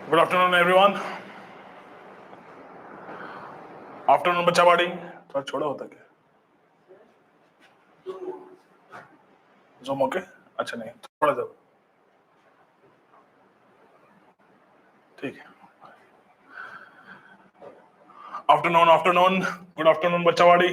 Good afternoon, everyone. Afternoon, बच्चावाड़ी. थोड़ा छोड़ा होता क्या? Zoom okay? अच्छा नहीं, थोड़ा जब. ठीक है. Afternoon. Good afternoon, बच्चावाड़ी.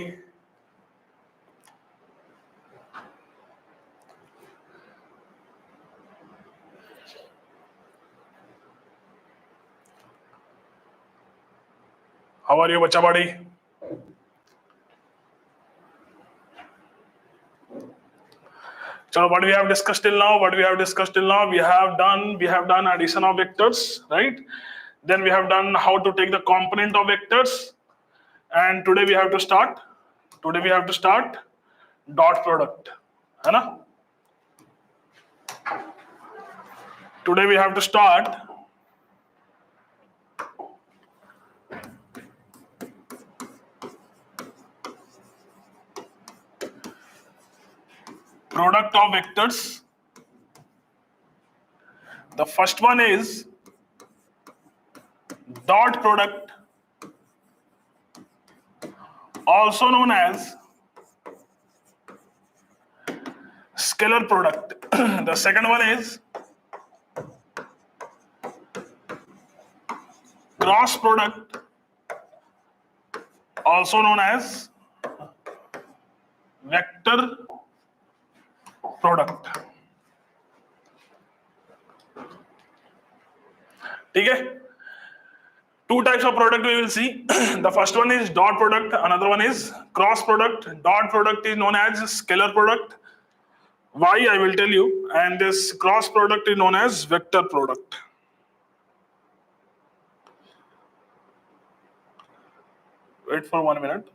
How are you, बच्चावाड़ी? So what we have discussed till now? We have done addition of vectors, right? Then we have done how to take the component of vectors, and today we have to start. Dot product, है ना? Today we have to start product of vectors. The first one is dot product, also known as scalar product. The second one is cross product, also known as vector product. ठीक है? Two types of product we will see. The first one is dot product, another one is cross product. Dot product is known as scalar product. Why, I will tell you. And this cross product is known as vector product. Wait for 1 minute.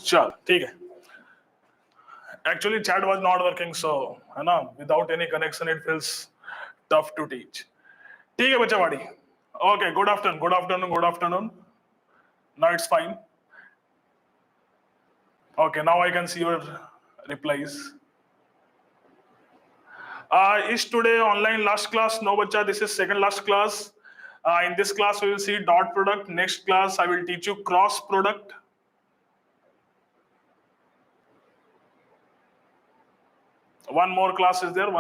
चल ठीक है. Actually, chat was not working, so है ना, without any connection it feels tough to teach. ठीक है बच्चावाड़ी. Okay, good afternoon. Now it's fine. Okay, now I can see your replies. Is today online last class? No, bacha, this is second last class. In this class, we will see dot product. Next class, I will teach you cross product. One more class is there.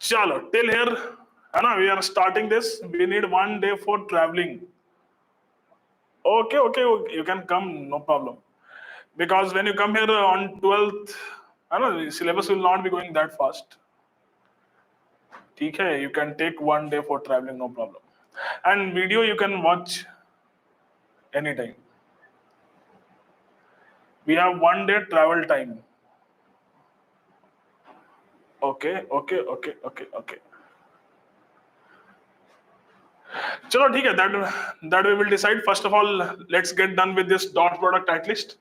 Chalo, till here, Anna, we are starting this. We need 1 day for traveling. Okay, you can come, no problem. Because when you come here on 12th, I know the syllabus will not be going that fast. Okay, you can take 1 day for traveling, no problem. And video you can watch anytime. We have 1 day travel time. Okay. Chalo, ठीक है, that we will decide. First of all, let's get done with this dot product at least.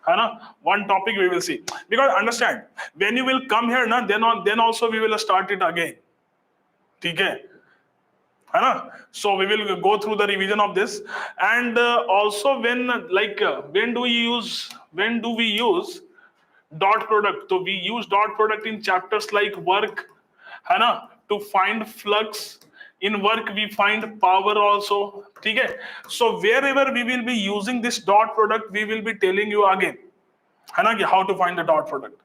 है ना? One topic we will see. Because understand, when you will come here, na, then also we will start it again. ठीक है? है ना? So we will go through the revision of this. And also when do we use dot product? So we use dot product in chapters like work, है ना? To find flux, In work we find power also. ठीक है? So wherever we will be using this dot product, we will be telling you again, है ना, कि how to find the dot product.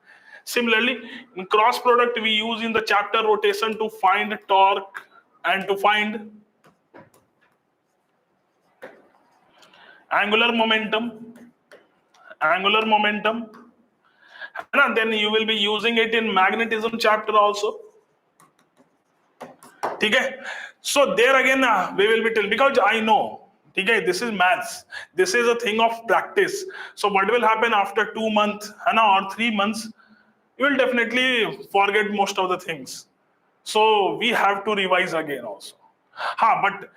Similarly, in cross product we use in the chapter rotation to find torque and to find angular momentum, है ना. Then you will be using it in magnetism chapter also. ठीक है? So there again we will be telling, because I know, ठीक है, this is maths, this is a thing of practice. So what will happen after 2 months, है ना, or 3 months, you will definitely forget most of the things. So we have to revise again also. But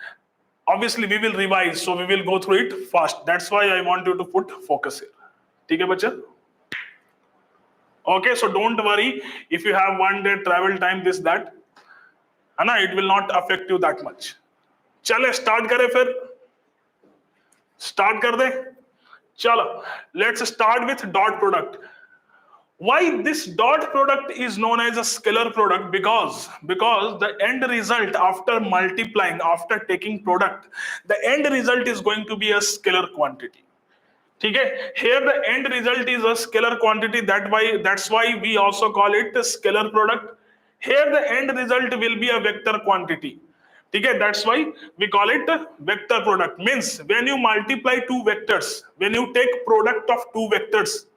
obviously we will revise, so we will go through it fast. That's why I want you to put focus here. ठीक है बच्चा? Okay, so don't worry if you have 1 day travel time, this that, है ना, it will not affect you that much. चले start करें, फिर start कर दे. चलो, let's start with dot product. Why this dot product is known as a scalar product? Because the end result after multiplying, after taking product, the end result is going to be a scalar quantity. ठीक है? Here the end result is a scalar quantity. That's why we also call it a scalar product. Here the end result will be a vector quantity. ठीक है? That's why we call it a vector product. Means when you multiply two vectors, when you take product of two vectors,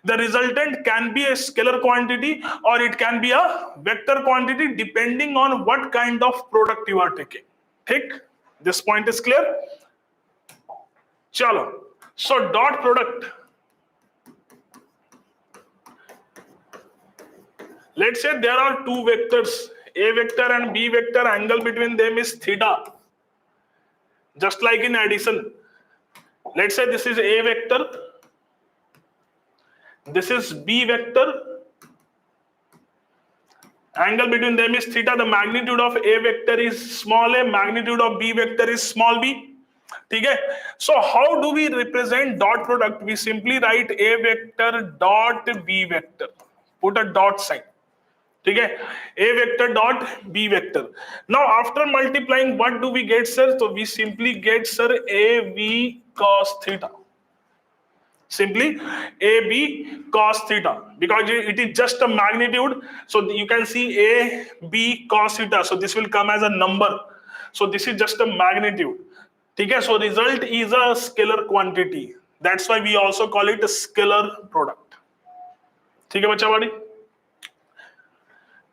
the resultant can be a scalar quantity or it can be a vector quantity depending on what kind of product you are taking. ठीक? This point is clear? चलो. So dot product. Let's say there are two vectors, A vector and B vector, angle between them is theta. Just like in addition. Let's say this is A vector, this is B vector, angle between them is theta. The magnitude of A vector is small a, magnitude of B vector is small b. ठीक है? So how do we represent dot product? We simply write A vector dot B vector. Put a dot sign. ठीक है? A vector dot B vector. Now after multiplying, what do we get, sir? So we simply get, sir, AB cos theta. Simply AB cos theta, because it is just a magnitude. So you can see AB cos theta. So this will come as a number. So this is just a magnitude. ठीक है? So result is a scalar quantity. That's why we also call it a scalar product. ठीक है बच्चा वाली?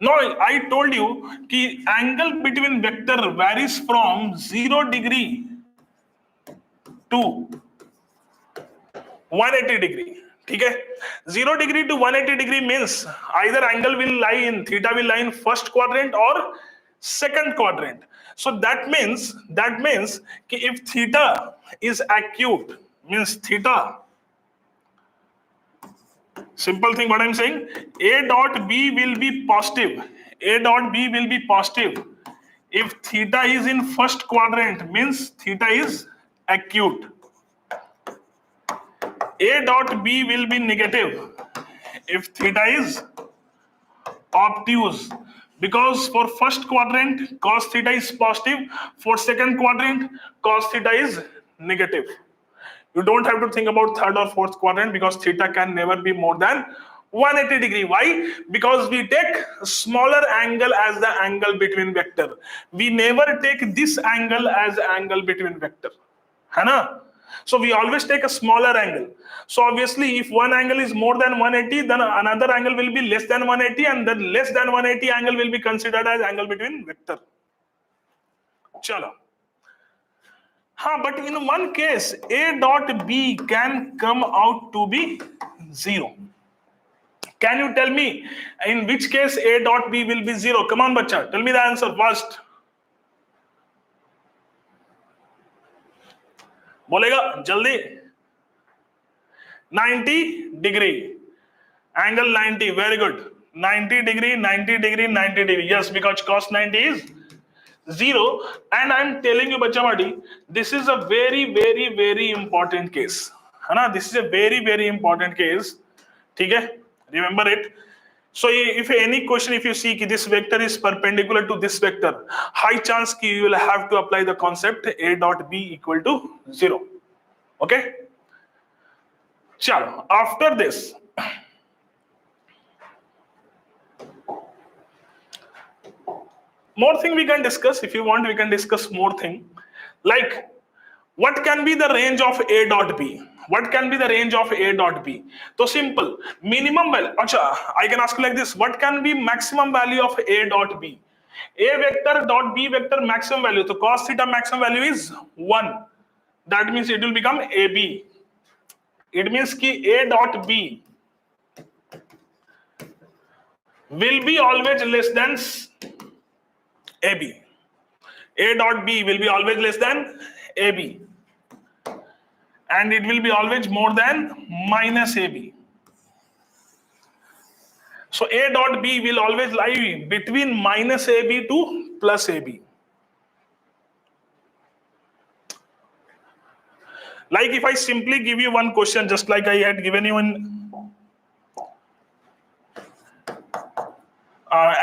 Now I told you कि angle between vector varies from 0 degree to 180 degree. ठीक है? 0 degree to 180 degree means either angle will lie in, theta will lie in first quadrant or second quadrant. So that means कि if theta is acute, means theta, simple thing what I'm saying, A dot B will be positive. A dot B will be positive. If theta is in first quadrant, means theta is acute. A dot B will be negative if theta is obtuse, because for first quadrant cos theta is positive, for second quadrant cos theta is negative. You don't have to think about third or fourth quadrant because theta can never be more than 180 degree. Why? Because we take smaller angle as the angle between vector. We never take this angle as angle between vector. है ना? So we always take a smaller angle. So obviously if one angle is more than 180, then another angle will be less than 180, and then less than 180 angle will be considered as angle between vector. Chalo. But in one case, A dot B can come out to be 0. Can you tell me in which case A dot B will be 0? Come on, bacha. Tell me the answer first. बोलेगा जल्दी. 90 degree. Angle 90. Very good. 90 degree, 90 degree, 90 degree. Yes, because cos 90 is 0. And I'm telling you, bachawadi, this is a very, very, very important case. है ना? This is a very, very important case. ठीक है? Remember it. So if any question, if you see ki this vector is perpendicular to this vector, high chance ki you will have to apply the concept A dot B equal to 0. Okay. Chalo, after this, more thing we can discuss. If you want, we can discuss more thing. Like, what can be the range of A dot B? What can be the range of A dot B? So simple. Minimum value. Acha, I can ask like this. What can be maximum value of A dot B? A vector dot B vector maximum value. So cos theta maximum value is 1. That means it will become AB. It means ki A dot B will be always less than AB. A dot B will be always less than AB. And it will be always more than minus AB. So A dot B will always lie between minus AB to plus AB. Like if I simply give you one question, just like I had given you in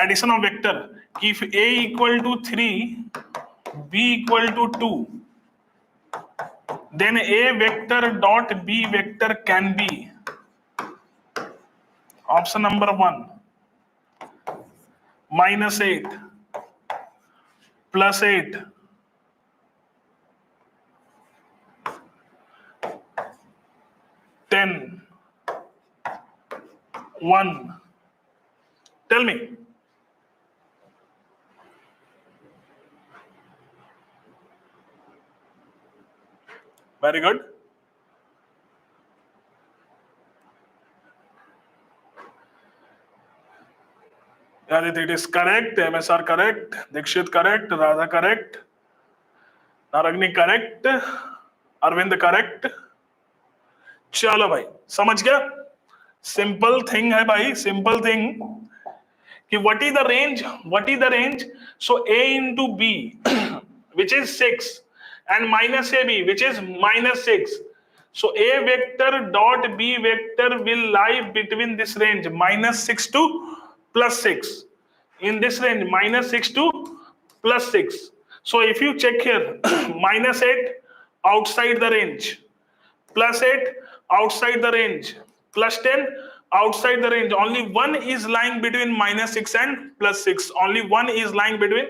addition of vector, if A equal to 3, B equal to 2, then A vector dot B vector can be option number 1, minus 8, plus 8, 10, 1. Tell me. Very good. Adit, it is correct. MSR correct. Dikshit correct. Radha correct. Naragni correct. Arvind correct. चलो भाई समझ गया. Simple thing है भाई. Simple thing कि what is the range? What is the range? So A into B, which is 6, and minus AB, which is minus 6. So A vector dot B vector will lie between this range minus 6 to plus 6. In this range minus 6 to plus 6. So if you check here, minus 8 outside the range, plus 8 outside the range, plus 10 outside the range. Only one is lying between minus 6 and plus 6. Only one is lying between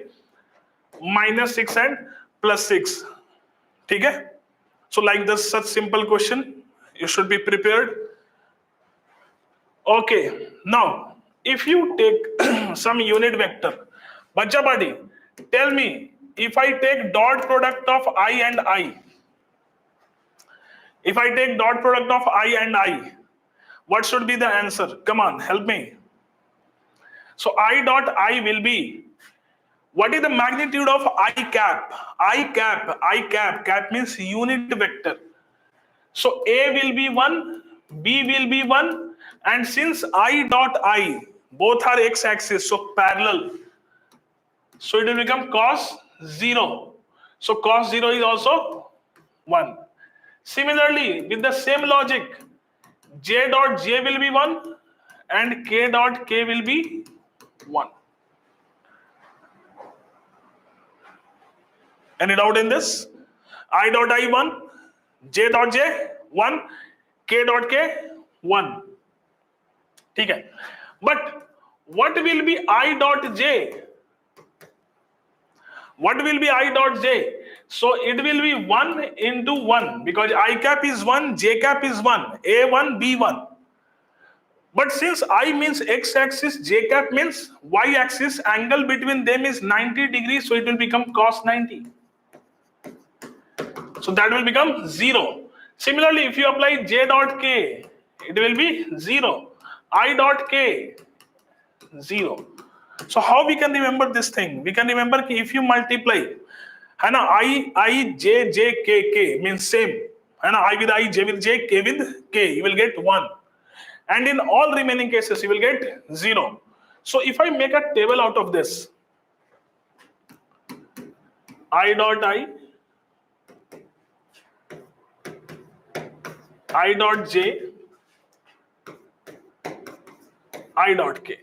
minus 6 and plus 6. Okay? So like this, such simple question, you should be prepared. Okay, now if you take some unit vector, Bacha buddy, tell me, if I take dot product of I and I, if I take dot product of I and I, what should be the answer? Come on, help me. So I dot I will be, what is the magnitude of I cap? I cap, cap means unit vector. So A will be 1, B will be 1, and since I dot I, both are x-axis, so parallel, so it will become cos 0. So cos 0 is also 1. Similarly, with the same logic, J dot J will be 1 and K dot K will be 1. Any doubt in this? I dot I 1, J dot J 1, K dot K 1. Okay. But what will be I dot J? What will be I dot J? So it will be 1 into 1 because I cap is 1, J cap is 1, A1, B1. But since I means x-axis, J cap means y-axis, angle between them is 90 degrees, so it will become cos 90. So that will become 0. Similarly, if you apply J dot K, it will be 0. I dot K, 0. So how we can remember this thing? We can remember if you multiply, I, J, J, K, K means same. I with I, J with J, K with K, you will get 1. And in all remaining cases, you will get 0. So if I make a table out of this, I dot I dot J, I dot k,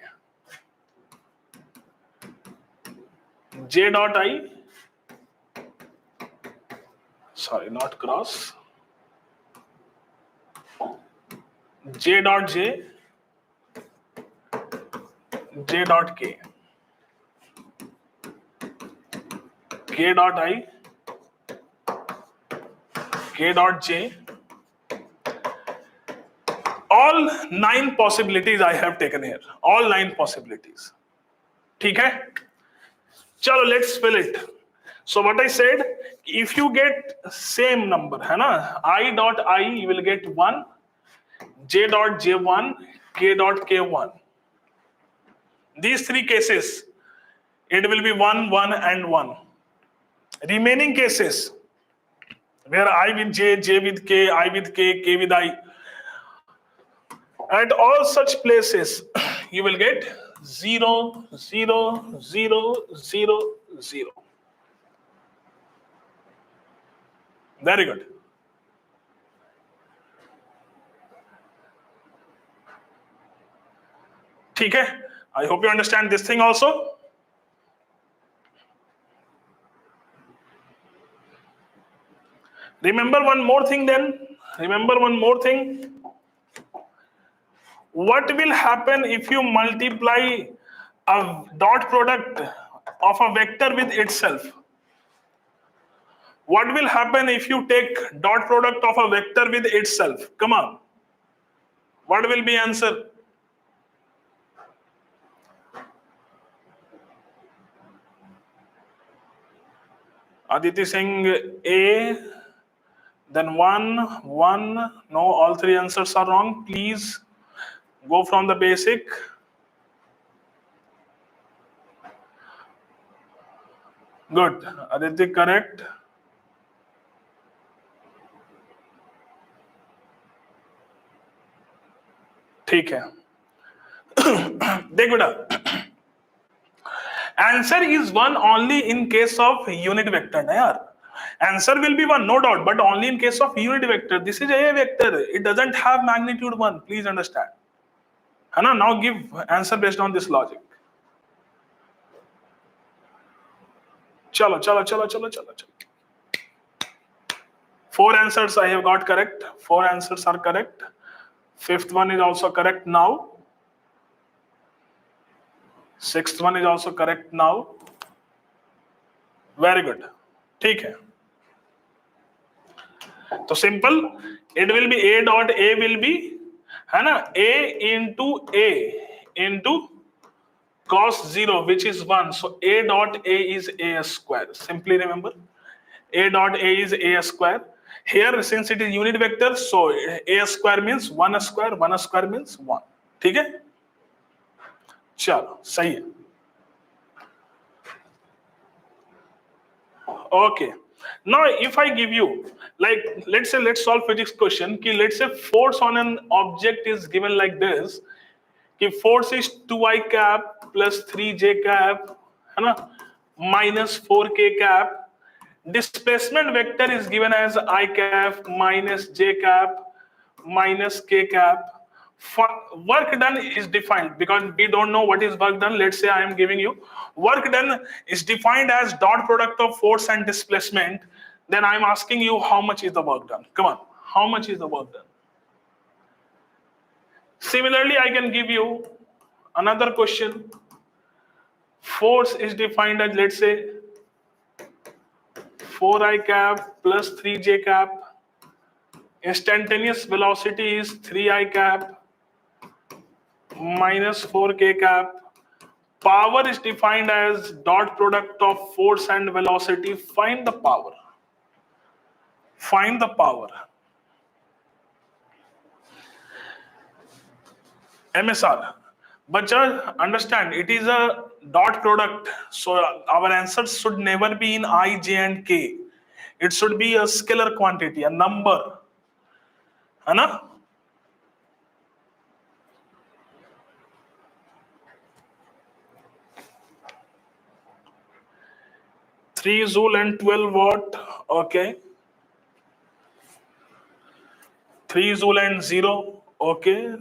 j dot I, sorry, not cross, j dot j, j dot k, k dot I, k dot j. All 9 possibilities I have taken here. All 9 possibilities. ठीक है? चलो, let's fill it. So what I said, if you get same number, है ना? I dot I, you will get 1, j dot j1, k dot k1. These 3 cases, it will be 1, 1 and 1. Remaining cases, where I with j, j with k, I with k with I, at all such places, you will get 0, 0, 0, 0, 0. Very good. ठीक है? I hope you understand this thing also. Remember one more thing then. Remember one more thing. What will happen if you multiply a dot product of a vector with itself? What will happen if you take dot product of a vector with itself? Come on. What will be answer? Aditi Singh, A, then 1, 1. No, all 3 answers are wrong. Please go from the basic. Good. Aditi, correct. ठीक है. देख बेटा, answer is 1 only in case of unit vector na yaar. Answer will be 1, no doubt, but only in case of unit vector. This is a vector. It doesn't have magnitude 1. Please understand. Hana, now give answer based on this logic. Chalo, chalo, chalo, chalo, chalo, chalo. 4 answers I have got correct. 4 answers are correct. 5th one is also correct now. 6th one is also correct now. Very good. ठीक है. तो simple, it will be a dot a will be, है ना, a into cos 0, which is 1. So a dot a is a square. Simply remember, a dot a is a square. Here, since it is unit vector, so a square means 1 square, 1 square means 1. ठीक है? चलो, सही है. Okay. Now, if I give you, like, let's say, let's solve physics question. Ki, let's say force on an object is given like this. Ki force is 2i cap plus 3j cap, है ना, minus 4k cap. Displacement vector is given as I cap minus j cap minus k cap. Work done is defined because we don't know what is work done. Let's say I am giving you work done is defined as dot product of force and displacement. Then I'm asking you how much is the work done. Come on, how much is the work done? Similarly, I can give you another question. Force is defined as, let's say, 4i cap plus 3j cap. Instantaneous velocity is 3i cap minus 4k cap. Power is defined as dot product of force and velocity. Find the power. Find the power. MSR. But just understand, it is a dot product. So our answers should never be in I, J, and K. It should be a scalar quantity, a number. है ना? Three joule and 12 watt. Okay. 3 joule and 0. Okay.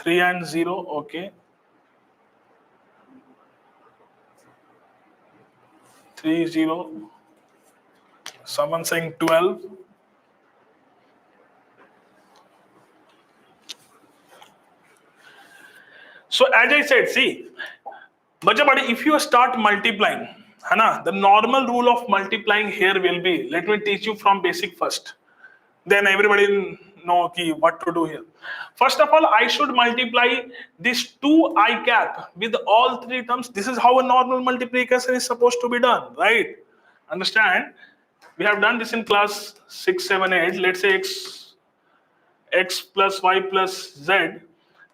3 and 0, okay. 3, 0. Someone saying 12. So as I said, see, but if you start multiplying, the normal rule of multiplying here will be, let me teach you from basic first. Then everybody know what to do here. First of all, I should multiply this 2I cap with all three terms. This is how a normal multiplication is supposed to be done, right? Understand? We have done this in class 6, 7, 8. Let's say x plus y plus z,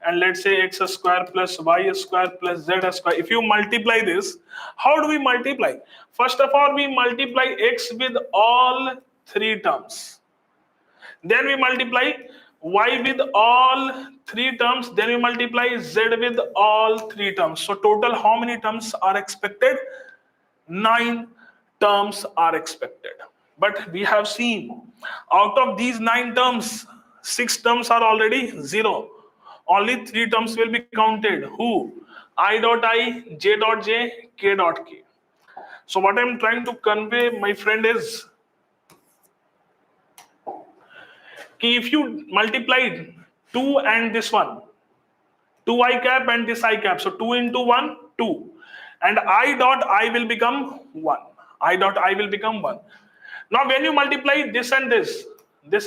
and let's say x square plus y square plus z square. If you multiply this, how do we multiply? First of all, we multiply x with all three terms. Then we multiply y with all three terms. Then we multiply z with all three terms. So total how many terms are expected? 9 terms are expected. But we have seen out of these 9 terms, 6 terms are already 0. Only 3 terms will be counted. Who? I dot I, j dot j, k dot k. So what I'm trying to convey, my friend, is if you multiplied 2 and this one, 2I cap and this I cap, so 2 into 1, 2. And I dot I will become 1. I dot I will become 1. Now when you multiply this and this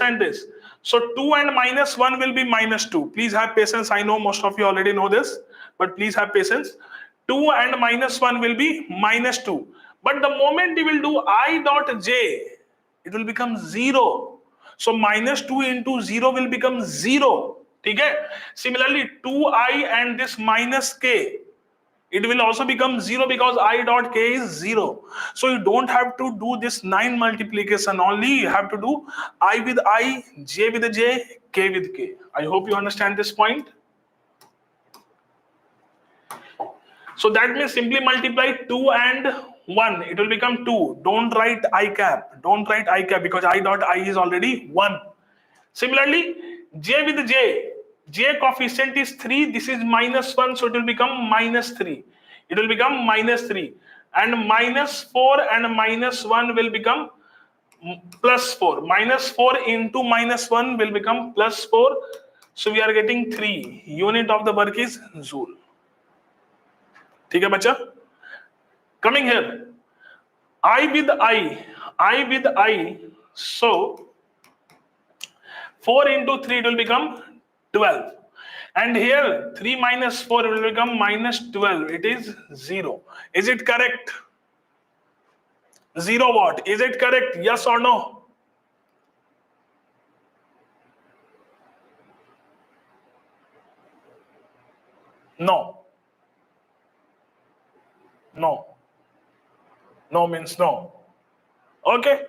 and this, so 2 and minus 1 will be minus 2. Please have patience. I know most of you already know this, but please have patience. 2 and minus 1 will be minus 2. But the moment you will do I dot j, it will become 0. So minus 2 into 0 will become 0. Okay? Similarly, 2I and this minus k, it will also become 0 because I dot k is 0. So you don't have to do this 9 multiplication. Only you have to do I with I, j with j, k with k. I hope you understand this point. So that means simply multiply 2 and 1. It will become 2. Don't write I cap. Don't write I cap because I dot I is already 1. Similarly, j with j. J coefficient is 3. This is minus 1. So it will become minus 3. It will become minus 3. And minus 4 and minus 1 will become plus 4. Minus 4 into minus 1 will become plus 4. So we are getting 3. Unit of the work is joule. ठीक है बच्चा? Coming here, I with I, so 4 into 3 it will become 12. And here 3 minus 4 will become minus 12. It is 0. Is it correct? 0 what? Is it correct? Yes or no? No. No. No means no. Okay.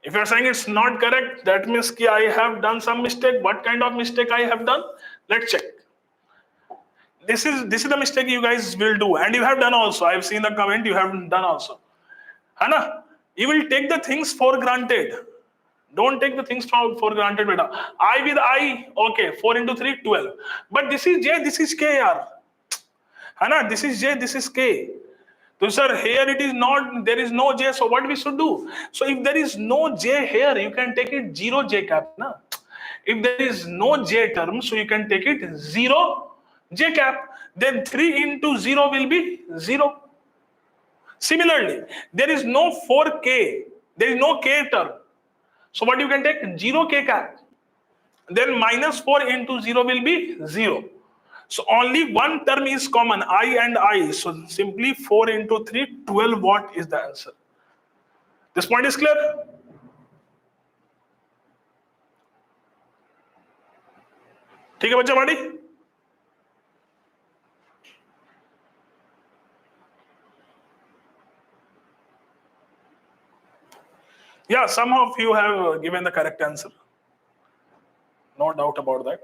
If you're saying it's not correct, that means I have done some mistake. What kind of mistake I have done? Let's check. This is the mistake you guys will do, and you have done also. I've seen the comment you have done also. Hana, you will take the things for granted. Don't take the things for granted, beta. I with I, okay, 4 into 3, 12. But this is J, this is K, yaar. Hana, this is J, this is K. So sir, here it is not, there is no J, so what we should do? So if there is no J here, you can take it 0 J cap. Na? If there is no J term, so you can take it 0 J cap. Then 3 into 0 will be 0. Similarly, there is no 4K, there is no K term. So what you can take? 0 K cap. Then minus 4 into 0 will be 0. So only one term is common, I and I. So simply 4 into 3, 12 what is the answer? This point is clear? ठीक है बच्चा बाड़ी? Yeah, some of you have given the correct answer. No doubt about that.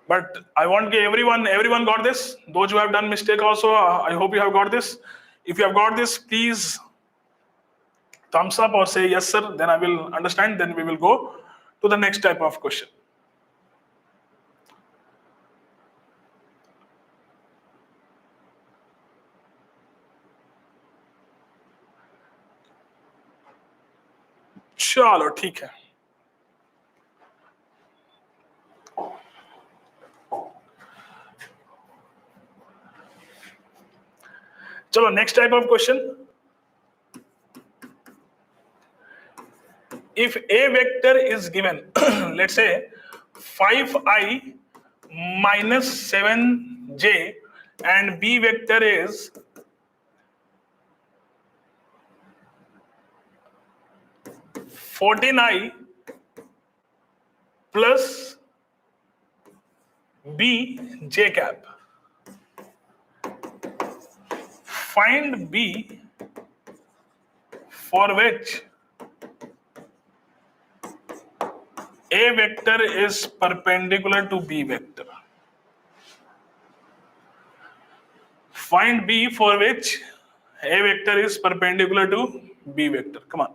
But I want everyone got this. Those who have done mistake also, I hope you have got this. If you have got this, please thumbs up or say yes sir, then I will understand, then we will go to the next type of question. चलो ठीक है. चलो next type of question. If a vector is given, let's say 5i minus 7j, and b vector is 14i plus b j cap. Find b for which a vector is perpendicular to b vector. Find b for which a vector is perpendicular to b vector. Come on.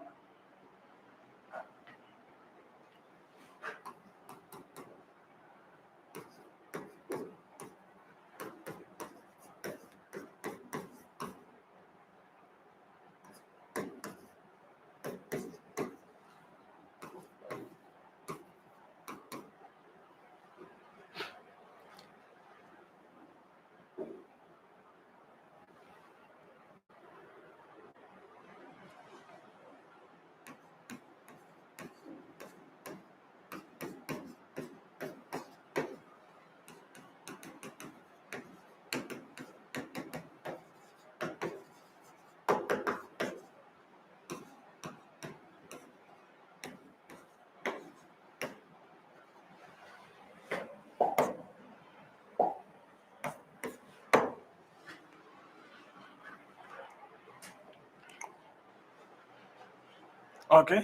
Okay.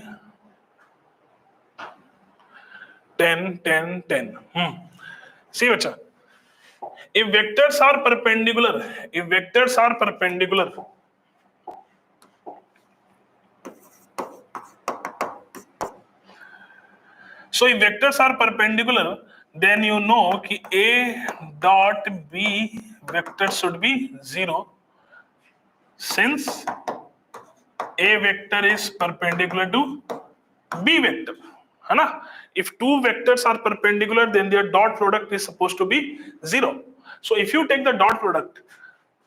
10, 10, 10. See, bacha. If vectors are perpendicular, so if vectors are perpendicular, then you know कि a dot b vector should be 0, since a vector is perpendicular to b vector. है ना? If two vectors are perpendicular, then their dot product is supposed to be 0. So if you take the dot product,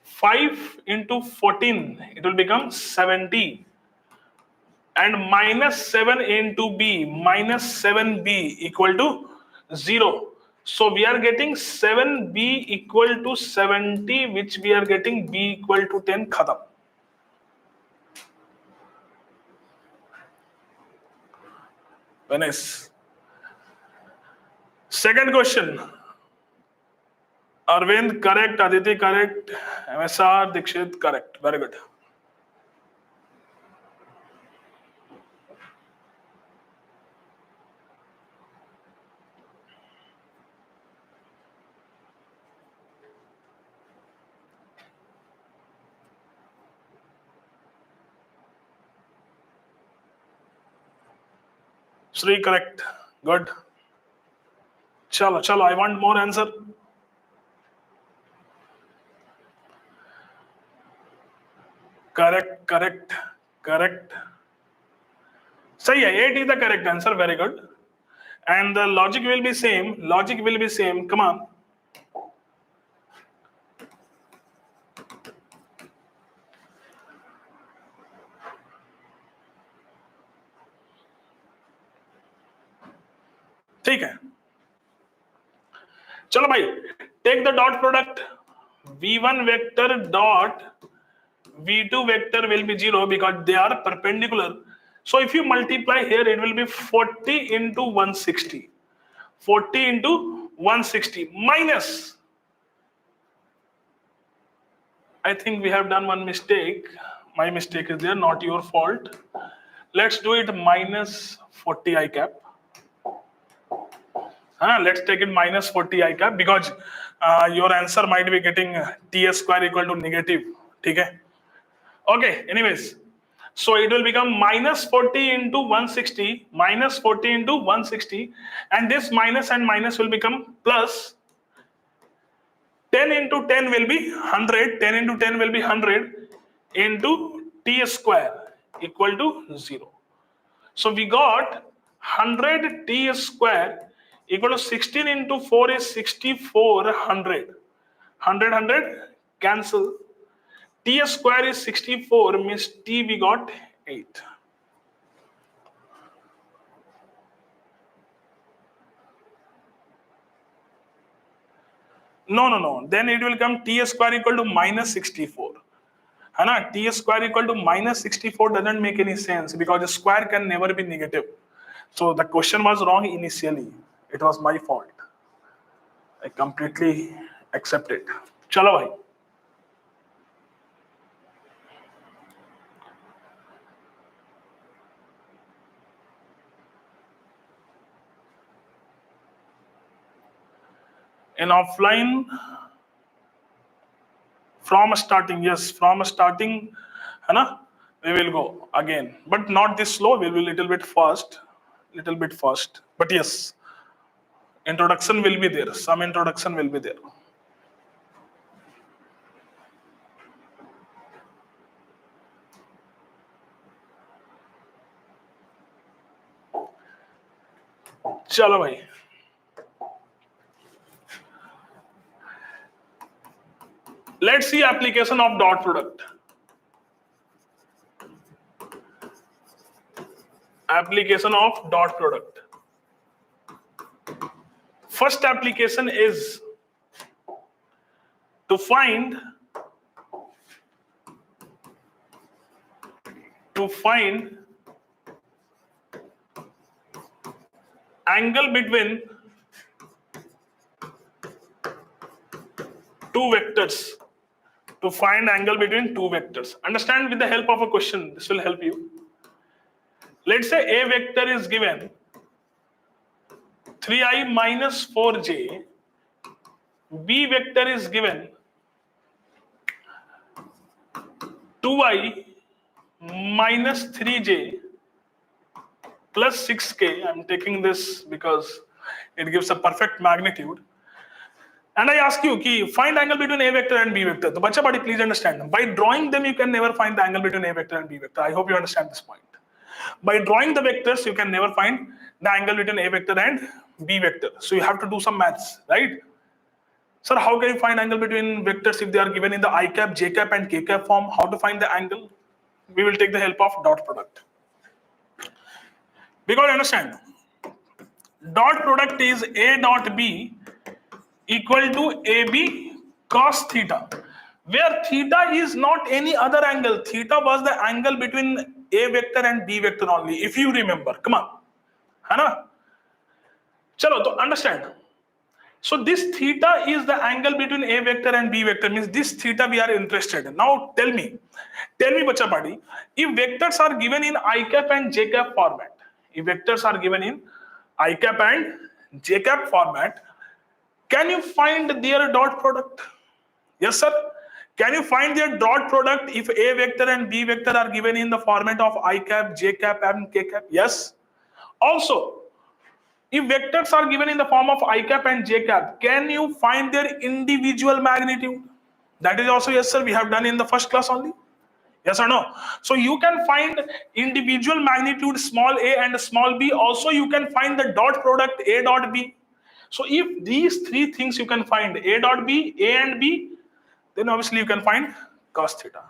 5 into 14, it will become 70. And minus 7 into b, minus 7b equal to 0. So we are getting 7b equal to 70, which we are getting b equal to 10. Khatam. Very nice. Second question. Arvind, correct. Aditi, correct. MSR, Dikshit, correct. Very good. Sri, correct. Good. Chalo, I want more answer. Correct. Sahi hai, 8 is the correct answer. Very good. And the logic will be same. Come on. ठीक है. चलो भाई, take the dot product. v1 vector dot v2 vector will be 0 because they are perpendicular. So if you multiply here, it will be 40 into 160. 40 into 160 minus. I think we have done one mistake. My mistake is there, not your fault. Let's do it minus 40 I cap. Let's take it minus 40 I cap because your answer might be getting ts square equal to negative. Okay. Okay. Anyways, so it will become minus 40 into 160, minus 40 into 160, and this minus and minus will become plus. 10 into 10 will be 100. 10 into 10 will be 100 into t square equal to 0. So we got 100 t square equal to 16 into 4 is 64. 100 cancel. T square is 64 means t we got 8. No. Then it will come t square equal to minus 64. Hana, t square equal to minus 64 doesn't make any sense because the square can never be negative. So the question was wrong initially. It was my fault. I completely accept it. Chalo bhai. In offline, from starting, yes, from starting, Hana, we will go again. But not this slow, we will little bit fast. But yes, introduction will be there. Some introduction will be there. Chalo bhai. Let's see application of dot product. Application of dot product. First application is to find angle between two vectors. To find angle between two vectors. Understand with the help of a question. This will help you. Let's say a vector is given 3i minus 4j. B vector is given 2i minus 3j plus 6k. I'm taking this because it gives a perfect magnitude. And I ask you, find angle between A vector and B vector. So, bacha buddy, please understand. By drawing them, you can never find the angle between A vector and B vector. I hope you understand this point. By drawing the vectors, you can never find the angle between A vector and B vector. So you have to do some maths, right? Sir, how can you find angle between vectors if they are given in the I cap, J cap, and K cap form? How to find the angle? We will take the help of dot product. Because understand, dot product is A dot B equal to AB cos theta, where theta is not any other angle. Theta was the angle between A vector and B vector only, if you remember. Come on. Hai Chalo, to understand. So this theta is the angle between A vector and B vector, means this theta we are interested in. Now tell me bacha party, if vectors are given in I cap and J cap format, can you find their dot product? Yes, sir. Can you find their dot product if A vector and B vector are given in the format of I cap, J cap, and K cap? Yes. Also, if vectors are given in the form of I cap and J cap, can you find their individual magnitude? That is also yes, sir. We have done in the first class only. Yes or no? So you can find individual magnitude small a and small b. Also, you can find the dot product A dot B. So if these three things you can find A dot B, A and B, then obviously you can find cos theta.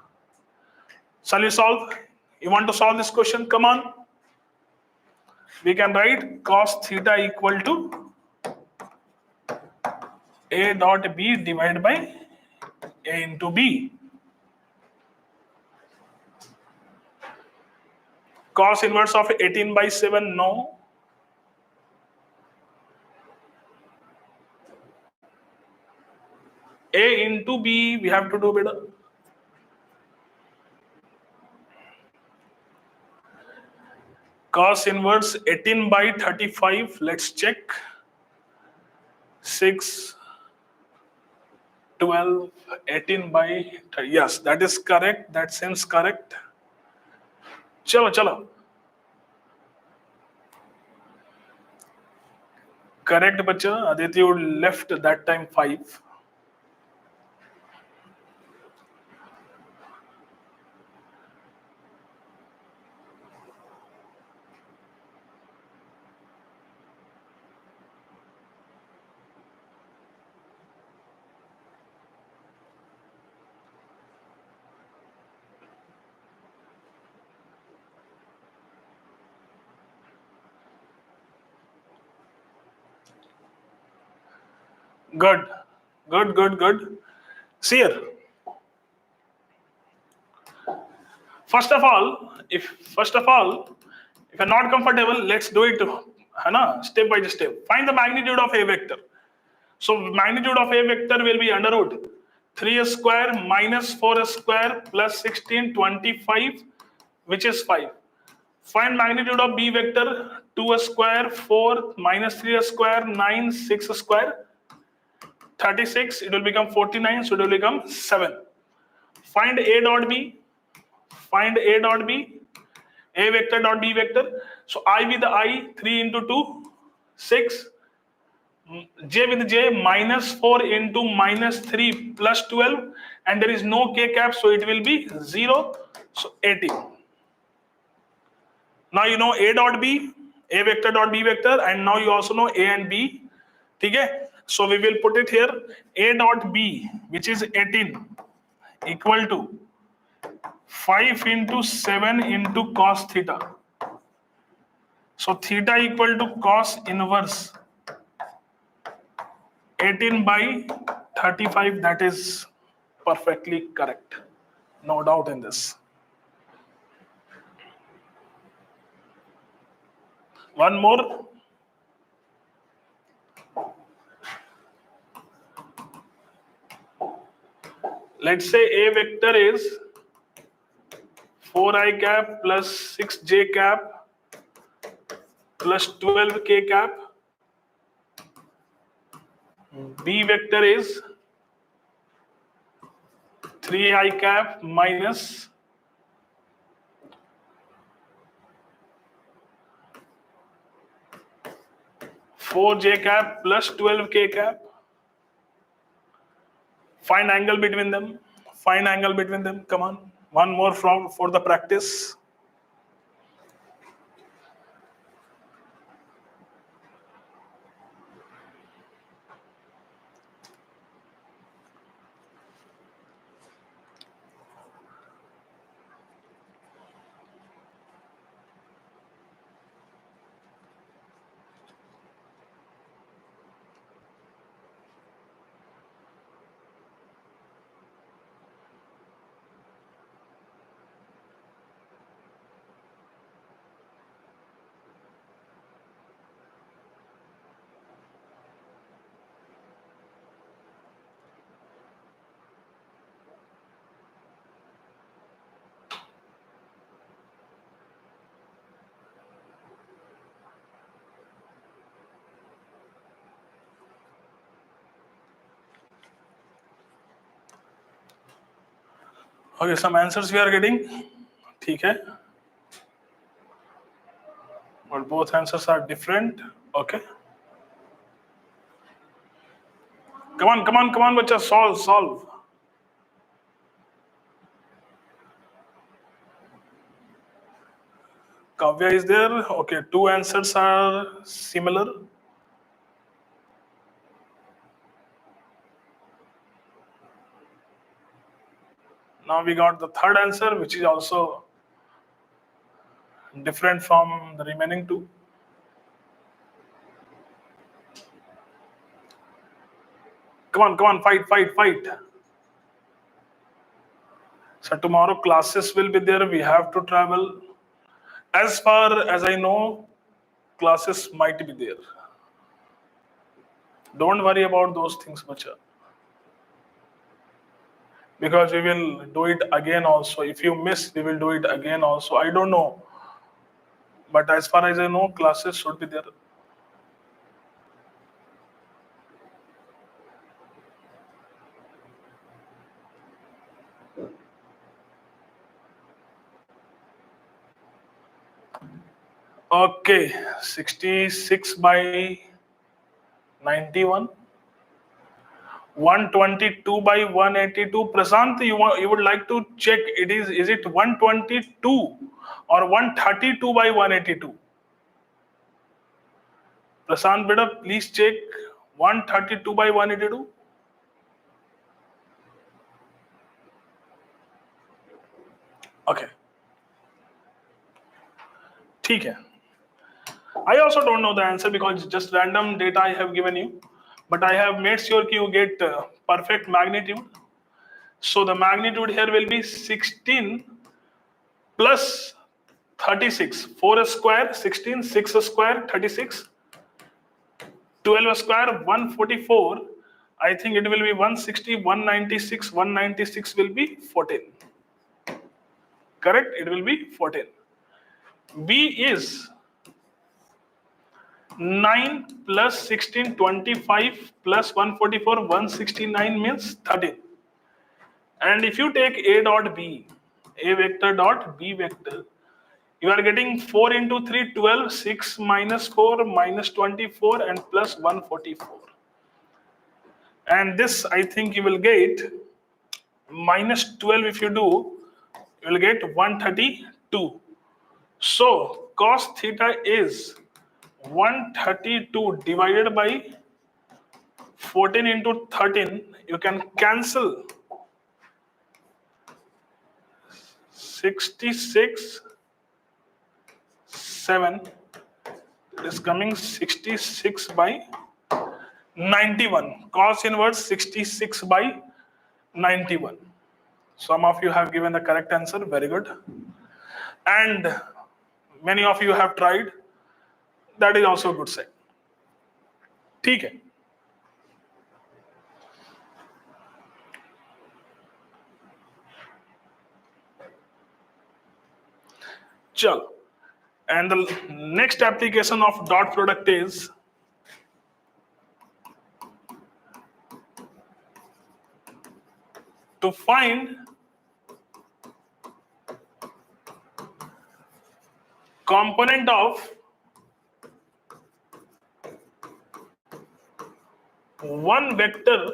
Shall we solve? You want to solve this question? Come on. We can write cos theta equal to A dot B divided by A into B. Cos inverse of 18 by 7, no. A into B, we have to do better. Cos inverse 18 by 35, let's check. 6, 12, 18 by 30. Yes, that is correct. That seems correct. Chalo. Correct, bacha. Aditya, you left that time 5. Good, good, good, good. See here. First of all, if you're not comfortable, let's do it, है ना, step by step. Find the magnitude of a vector. So magnitude of a vector will be under root 3 square minus 4 square plus 16, 25, which is 5. Find magnitude of B vector 2 square, 4 minus 3 square, 9, 6 square, 36. It will become 49, so it will become 7. Find A dot B. Find A dot B. A vector dot B vector. So I with the I, 3 into 2, 6. J with J, minus 4 into minus 3 plus 12. And there is no K cap, so it will be 0. So 18. Now you know A dot B, A vector dot B vector, and now you also know A and B. Okay? So we will put it here. A dot B, which is 18, equal to 5 into 7 into cos theta. So theta equal to cos inverse 18 by 35. That is perfectly correct. No doubt in this. One more. Let's say A vector is 4i cap plus 6j cap plus 12k cap. B vector is 3i cap minus 4j cap plus 12k cap. Find angle between them. Find angle between them. Come on. One more for the practice. Okay, some answers we are getting. ठीक है. But both answers are different. Okay. Come on, come on, come on, bacha. Solve. Kavya is there. Okay, two answers are similar. Now we got the third answer, which is also different from the remaining two. Come on, fight. So tomorrow classes will be there. We have to travel. As far as I know, classes might be there. Don't worry about those things, bacha. Because we will do it again also. If you miss, we will do it again also. I don't know. But as far as I know, classes should be there. Okay, 66 by 91. 122 by 182. Prashant, you would like to check is it 122 or 132 by 182? Prashant, beta, please check 132 by 182. Okay. ठीक है. I also don't know the answer because it's just random data I have given you. but I have made sure you get perfect magnitude. So the magnitude here will be 16 plus 36. 4 square 16, 6 square 36, 12 square 144. I think it will be 160, 196. 196 will be 14. Correct? It will be 14. B is 9 plus 16, 25 plus 144, 169 means 13. And if you take A dot B, A vector dot B vector, you are getting 4 into 3, 12, 6 minus 4, minus 24 and plus 144. And this, I think you will get minus 12. If you do, you will get 132. So cos theta is 132 divided by 14 into 13. You can cancel 66, 7. It is coming 66 by 91. Cos inverse 66 by 91. Some of you have given the correct answer. Very good. And many of you have tried. That is also a good sign. ठीक है. चलो. And the next application of dot product is to find component of one vector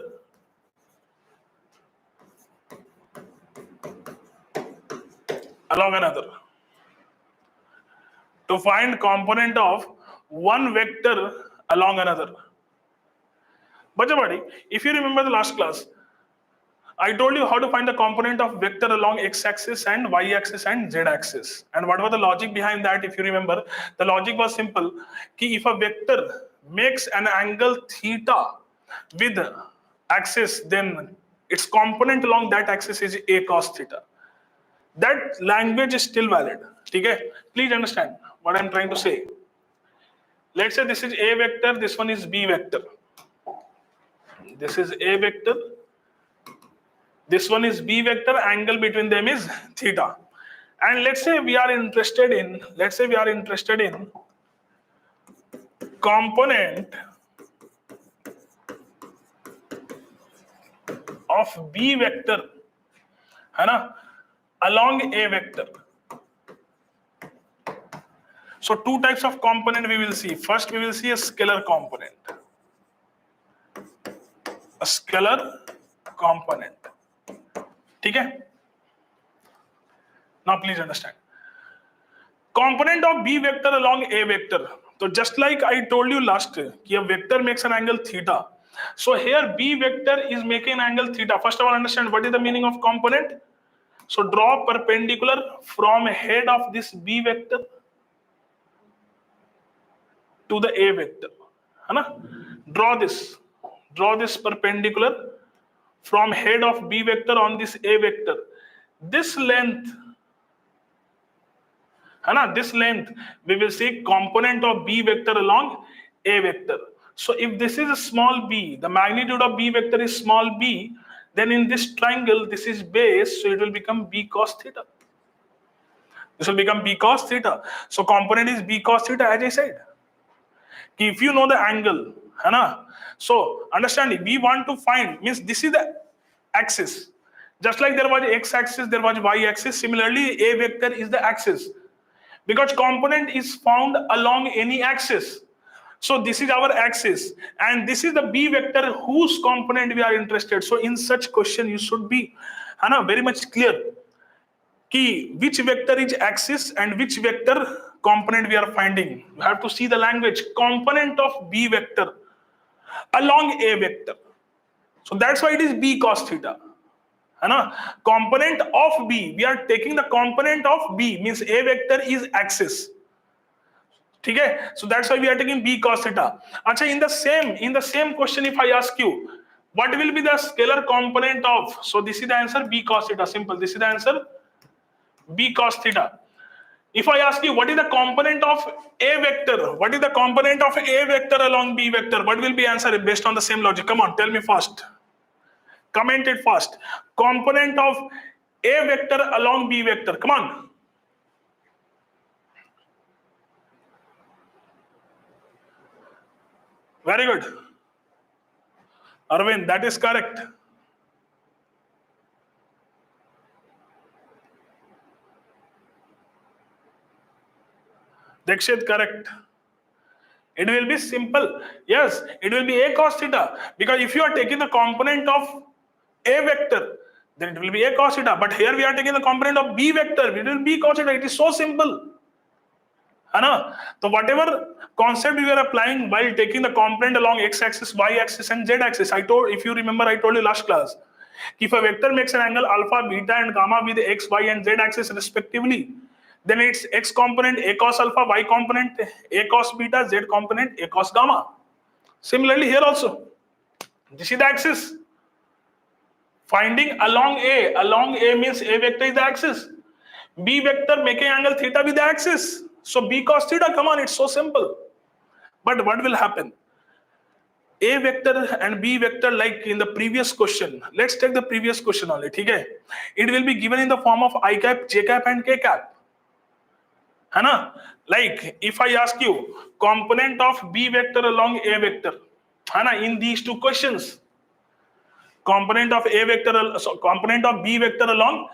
along another. To find component of one vector along another. Bachapati, if you remember the last class, I told you how to find the component of vector along x-axis and y-axis and z-axis. And what was the logic behind that? If you remember, the logic was simple. Ki if a vector makes an angle theta with axis, then its component along that axis is a cos theta. That language is still valid. Okay? Please understand what I'm trying to say. Let's say this is a vector, this one is b vector. This is a vector, this one is b vector, angle between them is theta. And let's say we are interested in component of b vector, है ना, along a vector. So two types of component we will see. First we will see a scalar component. A scalar component. Okay? Now please understand. Component of b vector along a vector. So just like I told you last, a vector makes an angle theta. So here b vector is making an angle theta. First of all, understand what is the meaning of component. So draw perpendicular from head of this b vector to the a vector. Draw this perpendicular from head of b vector on this a vector. This length we will see component of b vector along a vector. So if this is a small b, the magnitude of b vector is small b, then in this triangle this is base, so it will become b cos theta. This will become b cos theta. So component is b cos theta, as I said. If you know the angle, so understand, we want to find, means this is the axis. Just like there was x-axis, there was y-axis. Similarly, a vector is the axis, because component is found along any axis. So this is our axis, and this is the b vector whose component we are interested. So in such question, you should be very much clear ki which vector is axis and which vector component we are finding. You have to see the language. Component of b vector along a vector. So that's why it is b cos theta. Component of b, we are taking the component of b, means a vector is axis. ठीक है, so that's why we are taking b cos theta. अच्छा, in the same question if I ask you what will be the scalar component of, so this is the answer, b cos theta. Simple, this is the answer, b cos theta. If I ask you what is the component of a vector, what is the component of a vector along b vector, what will be answer based on the same logic? Come on, tell me fast, comment it fast. Component of a vector along b vector, come on. Very good, Arvind, that is correct. Dikshit, correct. It will be simple. Yes, it will be a cos theta, because if you are taking the component of a vector, then it will be a cos theta. But here we are taking the component of b vector, it will be cos theta. It is so simple. So whatever concept we were applying while taking the component along x-axis, y-axis, and z-axis, if you remember, I told you last class, if a vector makes an angle alpha, beta, and gamma with x, y, and z-axis respectively, then its x component a cos alpha, y component a cos beta, z component a cos gamma. Similarly here also, this is the axis. Finding along a means a vector is the axis. B vector making angle theta with the axis. So b cos theta, come on, it's so simple. But what will happen? A vector and b vector, like in the previous question, let's take the previous question only, okay? It will be given in the form of I cap, j cap, and k cap. Like if I ask you component of b vector along a vector, in these two questions, component of a vector, so component of b vector along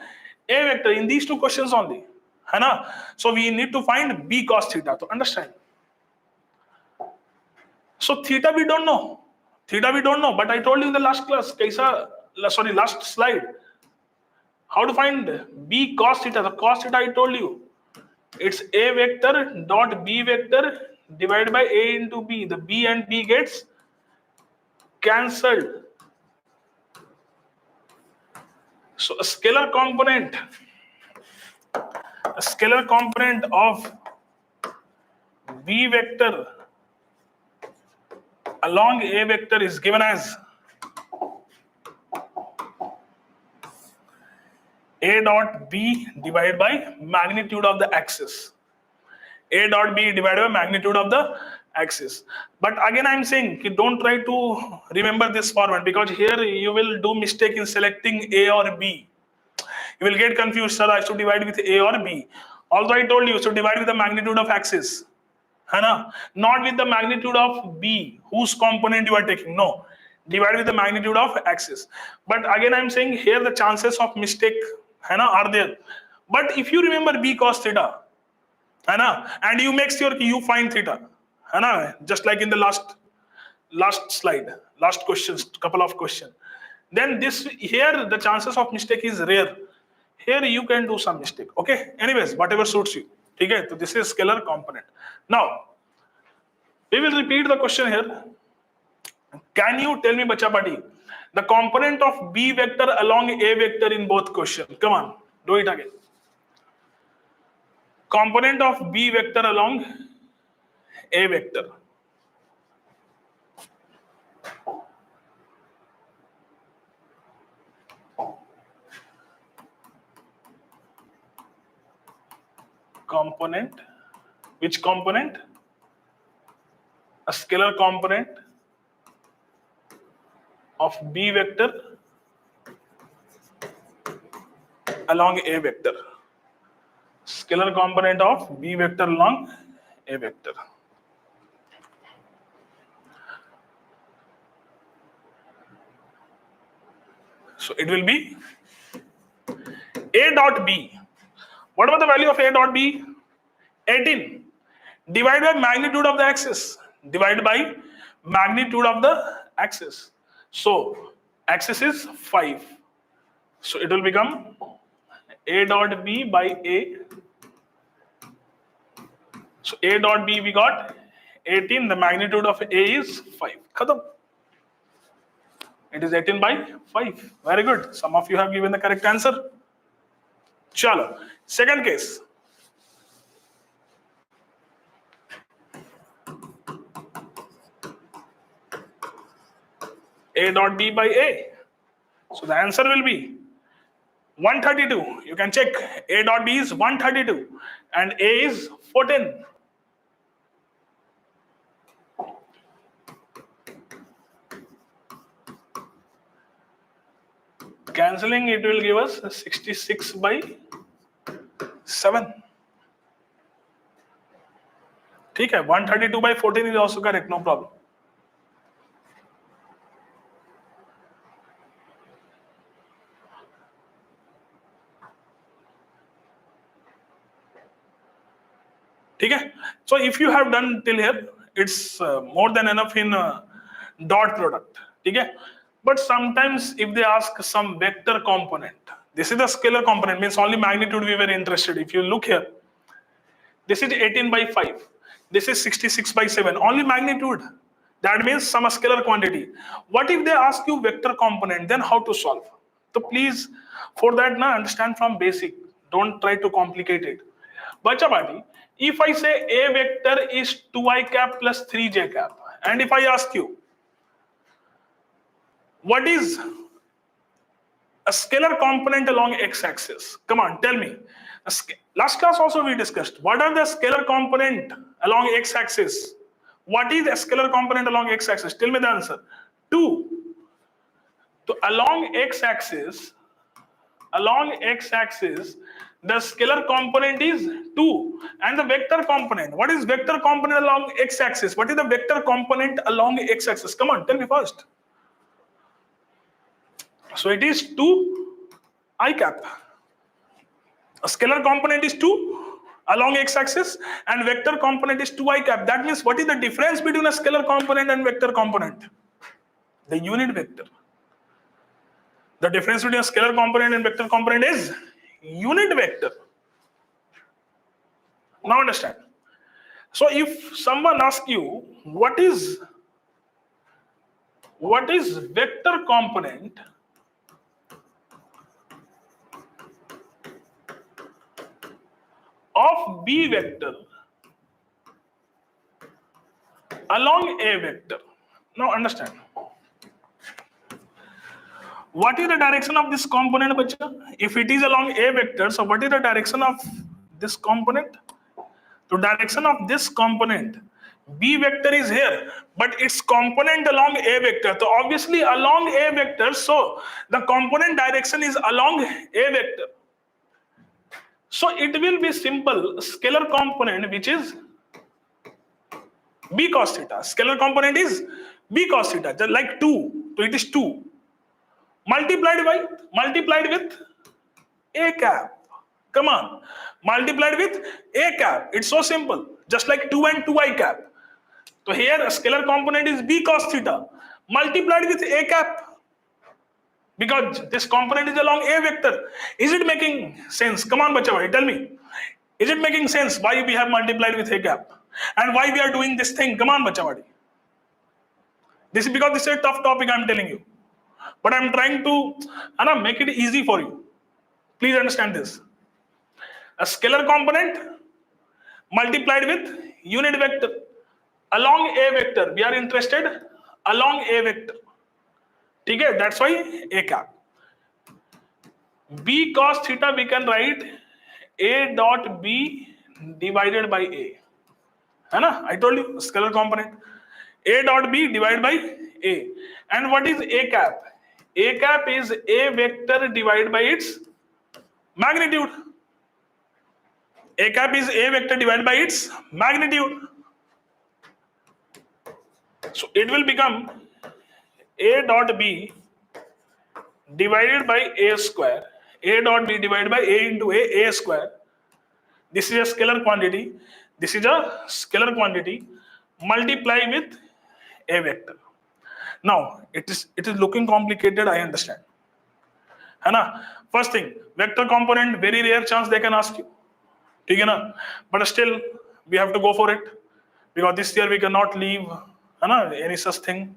a vector in these two questions only, so we need to find b cos theta to understand. So theta we don't know, but I told you in the last class, last slide, how to find b cos theta. The cos theta I told you, it's a vector dot b vector divided by a into b. The b and b gets cancelled. So a scalar component of b vector along a vector is given as a dot b divided by magnitude of the axis. A dot b divided by magnitude of the axis. But again I'm saying, don't try to remember this format, because here you will do mistake in selecting a or b. You will get confused, sir, I should divide with a or b. Although I told you to divide with the magnitude of axis, not with the magnitude of b, whose component you are taking. No, divide with the magnitude of axis. But again I'm saying, here the chances of mistake are there. But if you remember b cos theta, and you make sure you find theta, just like in the last slide, last questions, couple of questions, then this here the chances of mistake is rare. Here you can do some mistake. Okay, anyways, whatever suits you. Okay, so this is scalar component. Now we will repeat the question here. Can you tell me, bacha pati, the component of b vector along a vector in both questions? Come on, do it again. Component of b vector along a vector. Component, which component? A scalar component of b vector along a vector. Scalar component of b vector along a vector. So it will be a dot b. What about the value of a dot b? 18. Divided by magnitude of the axis. Divided by magnitude of the axis. So axis is 5. So it will become a dot b by a. So a dot b we got 18. The magnitude of a is 5. Khatam. It is 18 by 5. Very good. Some of you have given the correct answer. Chalo. Second case. A dot B by A. So the answer will be 132. You can check. A dot B is 132 and A is 14. Cancelling, it will give us 66 by 7. ठीक है, 132 by 14 is also correct, no problem. ठीक है, so if you have done till here, it's more than enough in dot product. ठीक है, but sometimes if they ask some vector component, this is the scalar component, means only magnitude we were interested. If you look here, this is 18 by 5, this is 66 by 7, only magnitude. That means some scalar quantity. What if they ask you vector component, then how to solve? So please, for that, na, understand from basic. Don't try to complicate it. Bacha bati, if I say A vector is 2i cap plus 3j cap, and if I ask you, what is a scalar component along x-axis? Come on, tell me. Last class also we discussed. What are the scalar component along x-axis? What is a scalar component along x-axis? Tell me the answer. 2. So along x-axis, the scalar component is 2. And the vector component. What is vector component along x-axis? What is the vector component along x-axis? Come on, tell me first. So it is 2i cap. A scalar component is 2 along x-axis and vector component is 2i cap. That means what is the difference between a scalar component and vector component? The unit vector. The difference between a scalar component and vector component is unit vector. Now understand. So if someone asks you what is vector component of B vector along A vector. Now understand. What is the direction of this component, bacha? If it is along A vector, so what is the direction of this component? The direction of this component, B vector is here, but its component along A vector. So obviously along A vector, so the component direction is along A vector. So it will be simple scalar component which is B cos theta. Scalar component is B cos theta, just like 2. So it is 2 multiplied with A cap. Come on, multiplied with A cap. It's so simple, just like 2 and 2i cap. So here a scalar component is B cos theta multiplied with A cap. Because this component is along A vector. Is it making sense? Come on, bacha, tell me. Is it making sense why we have multiplied with A cap? And why we are doing this thing? Come on, bacha. This is because this is a tough topic I'm telling you. But I'm trying to make it easy for you. Please understand this. A scalar component multiplied with unit vector along A vector. We are interested along A vector. Okay, that's why A cap. B cos theta we can write A dot B divided by A. I told you scalar component. A dot B divided by A. And what is A cap? A cap is A vector divided by its magnitude. A cap is A vector divided by its magnitude. So it will become A dot B divided by A square. A dot B divided by A into A square. This is a scalar quantity. This is a scalar quantity. Multiply with A vector. Now, it is looking complicated, I understand. First thing, vector component, very rare chance they can ask you. But still, we have to go for it. Because this year we cannot leave any such thing.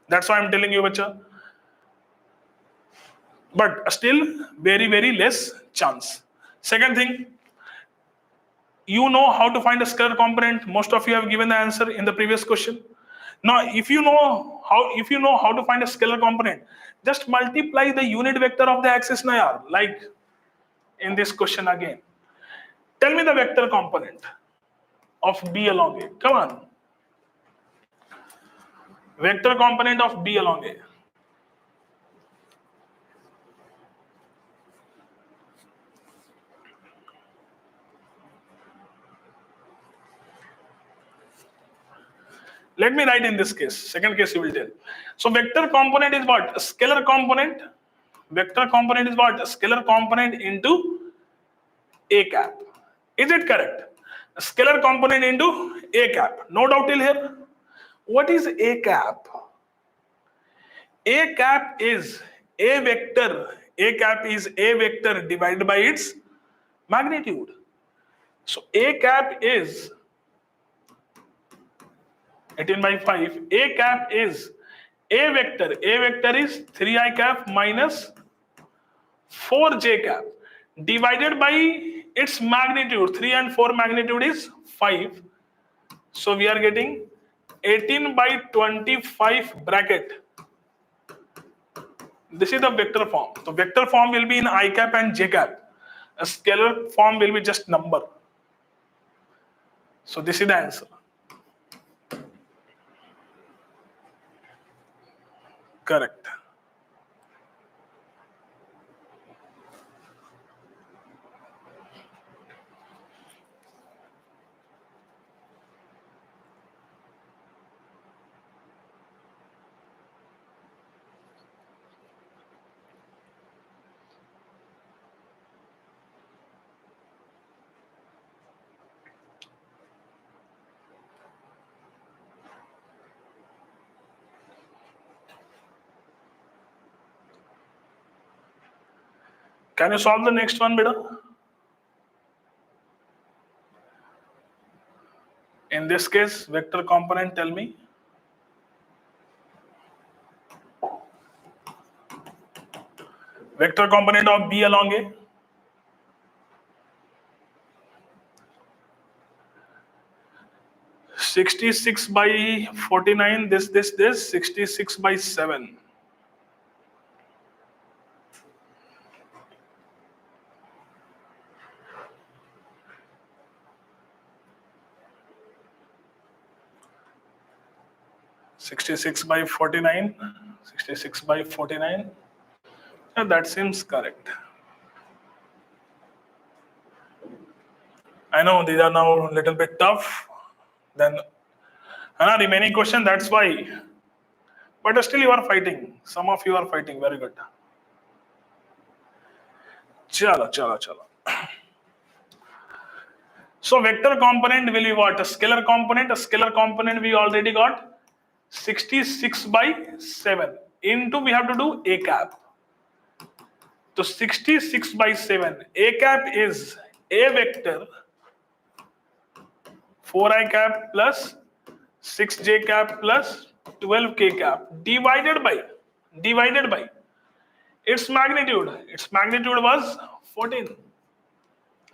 That's why I'm telling you, bacha. But still, very, very less chance. Second thing, you know how to find a scalar component. Most of you have given the answer in the previous question. Now, if you know how to find a scalar component, just multiply the unit vector of the axis na yaar, like in this question again. Tell me the vector component of B along A. Come on. Vector component of B along A. Let me write in this case. Second case you will tell. So vector component is what? A scalar component. Vector component is what? A scalar component into A cap. Is it correct? A scalar component into A cap. No doubt till here. What is A cap? A cap is A vector. A cap is A vector divided by its magnitude. So A cap is 18 by 5. A cap is A vector. A vector is 3I cap minus 4J cap divided by its magnitude. 3 and 4 magnitude is 5. So we are getting 18 by 25 bracket. This is the vector form. The vector form will be in I cap and J cap. A scalar form will be just number. So this is the answer. Correct. Can you solve the next one, beta? In this case, vector component, tell me. Vector component of B along A. (66 by 49). This. 66 by 7. (66 by 49). 66 by 49. And that seems correct. I know these are now a little bit tough. Then remaining question, that's why. But still you are fighting. Some of you are fighting. Very good. Chalo. So vector component will be what? A scalar component. A scalar component we already got 66 by 7. Into we have to do A cap. So 66 by 7. A cap is A vector 4I cap plus 6J cap plus 12K cap divided by its magnitude. Its magnitude was 14.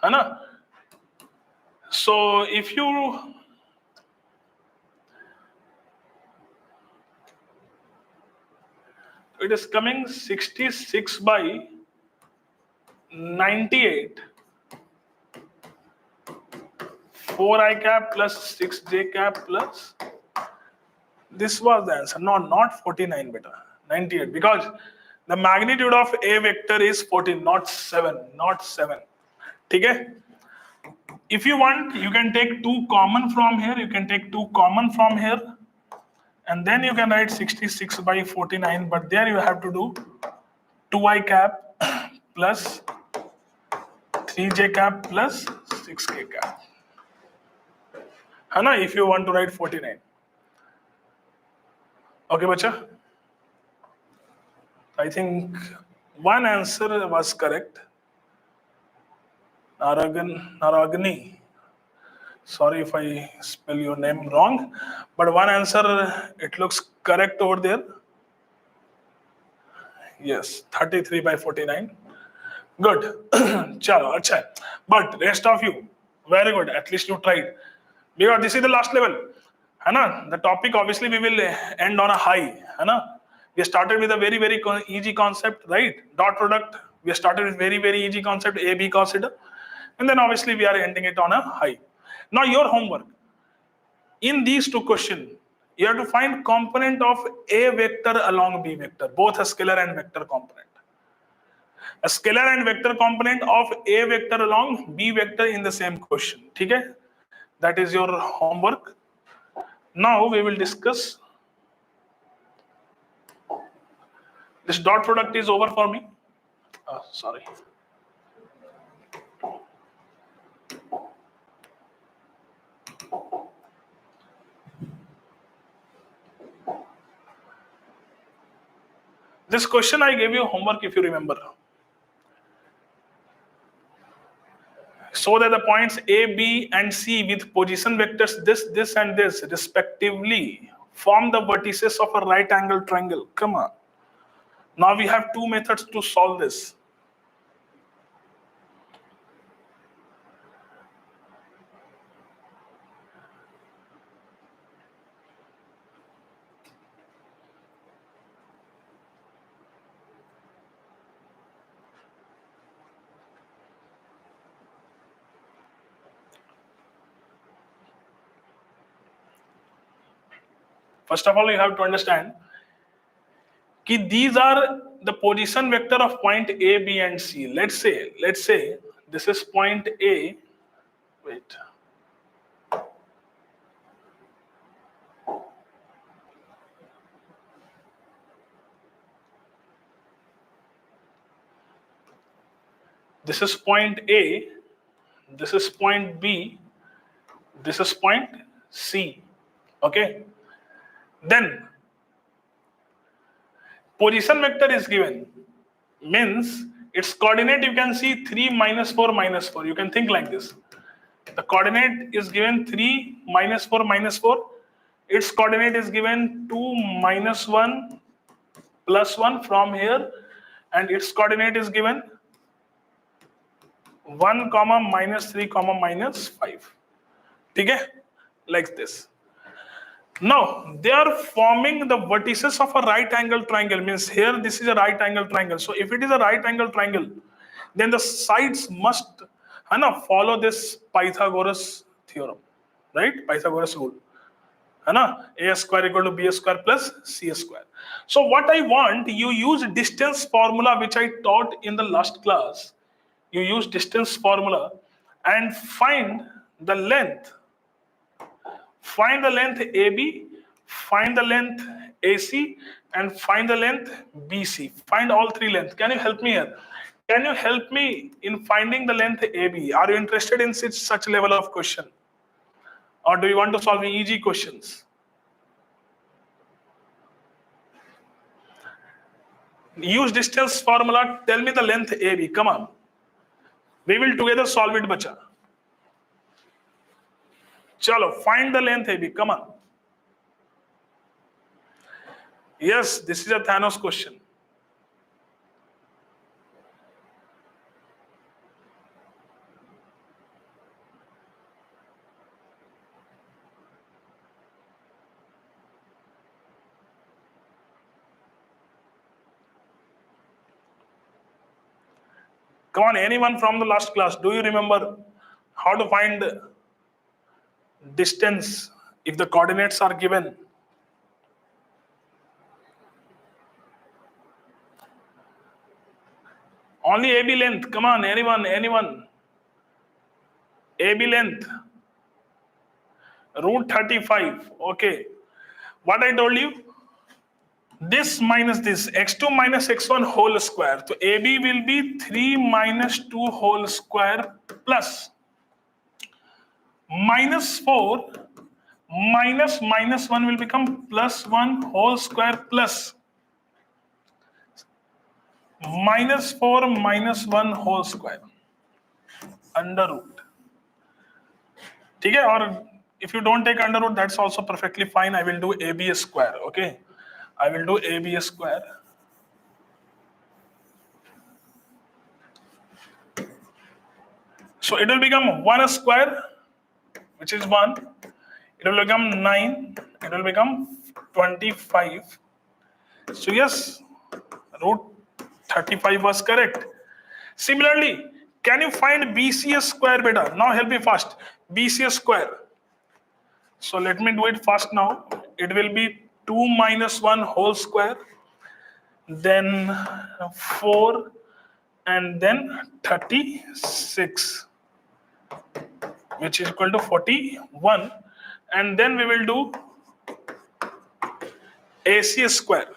Anna? So if you it is coming 66 by 98. 4I cap plus 6J cap plus. This was the answer. No, not 49, beta. 98. Because the magnitude of A vector is 14, not 7. Okay? If you want, you can take 2 common from here. And then you can write 66 by 49. But there you have to do 2I cap plus 3J cap plus 6K cap. Hana, if you want to write 49. Okay, bacha? I think one answer was correct. Naragani. Sorry if I spell your name wrong. But one answer, it looks correct over there. Yes, 33 by 49. Good. Chalo, acha. But rest of you, very good. At least you tried. Because this is the last level. है ना? The topic obviously we will end on a high, है ना? We started with a very very easy concept, right? Dot product. We started with very very easy concept, A B consider, and then obviously we are ending it on a high. Now your homework in these two questions, you have to find component of A vector along B vector, both a scalar and vector component. A scalar and vector component of A vector along B vector in the same question. Okay? That is your homework. Now we will discuss. This dot product is over for me. Sorry. This question I gave you homework if you remember. So that the points A, B, and C with position vectors this, and this respectively form the vertices of a right angle triangle. Come on. Now we have two methods to solve this. First of all, you have to understand that these are the position vector of point A, B, and C. Let's say this is point A. Wait. This is point A. This is point B. This is point C. Okay. Then position vector is given, means its coordinate you can see 3 minus 4 minus 4. You can think like this. The coordinate is given 3 minus 4 minus 4. Its coordinate is given 2 minus 1 plus 1 from here, and its coordinate is given 1 comma minus 3 comma minus 5. Okay? Like this. Now they are forming the vertices of a right angle triangle, means here this is a right angle triangle. So if it is a right angle triangle, then the sides must follow this Pythagoras theorem, right? Pythagoras rule. A square equal to B square plus C square. So what I want, you use distance formula which I taught in the last class. You use distance formula and find the length. Find the length AB, find the length AC, and find the length BC. Find all three lengths. Can you help me here? Can you help me in finding the length AB? Are you interested in such level of question? Or do you want to solve easy questions? Use distance formula. Tell me the length AB. Come on. We will together solve it, bacha. Chalo, find the length AB. Come on. Yes, this is a Thanos question. Come on, anyone from the last class, do you remember how to find distance if the coordinates are given? Only AB length. Come on, anyone. AB length. Root 35. Okay. What I told you? This minus this, x2 minus x1 whole square. So AB will be 3 minus 2 whole square plus minus 4 minus minus 1 will become plus 1 whole square plus minus 4 minus 1 whole square under root. Okay? Or if you don't take under root, that's also perfectly fine. I will do AB square. Okay, I will do AB square. So it will become 1 square, which is 1, it will become 9, it will become 25. So yes, root 35 was correct. Similarly, can you find BCS square beta? Now help me fast. BCS square. So let me do it fast now. It will be 2 minus 1 whole square, then 4, and then 36, which is equal to 41. And then we will do ACS square.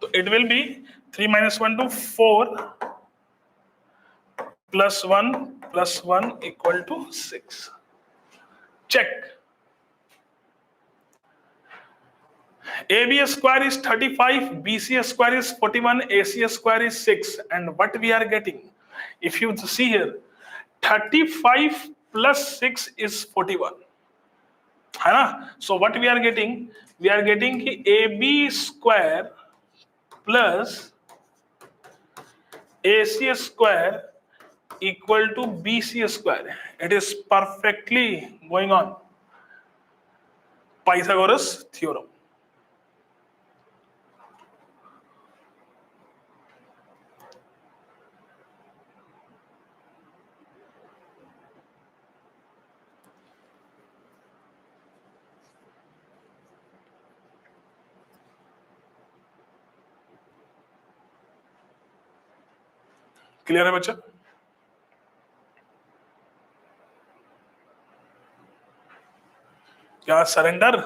So it will be 3 minus 1 to 4 plus 1 equal to 6. Check. ABS square is 35, BCS square is 41, ACS square is 6. And what we are getting, if you see here, 35 plus 6 is 41. है ना? So what we are getting कि AB square plus ACS square equal to BCS square. It is perfectly going on. Pythagoras theorem. Clear है बच्चा? क्या surrender?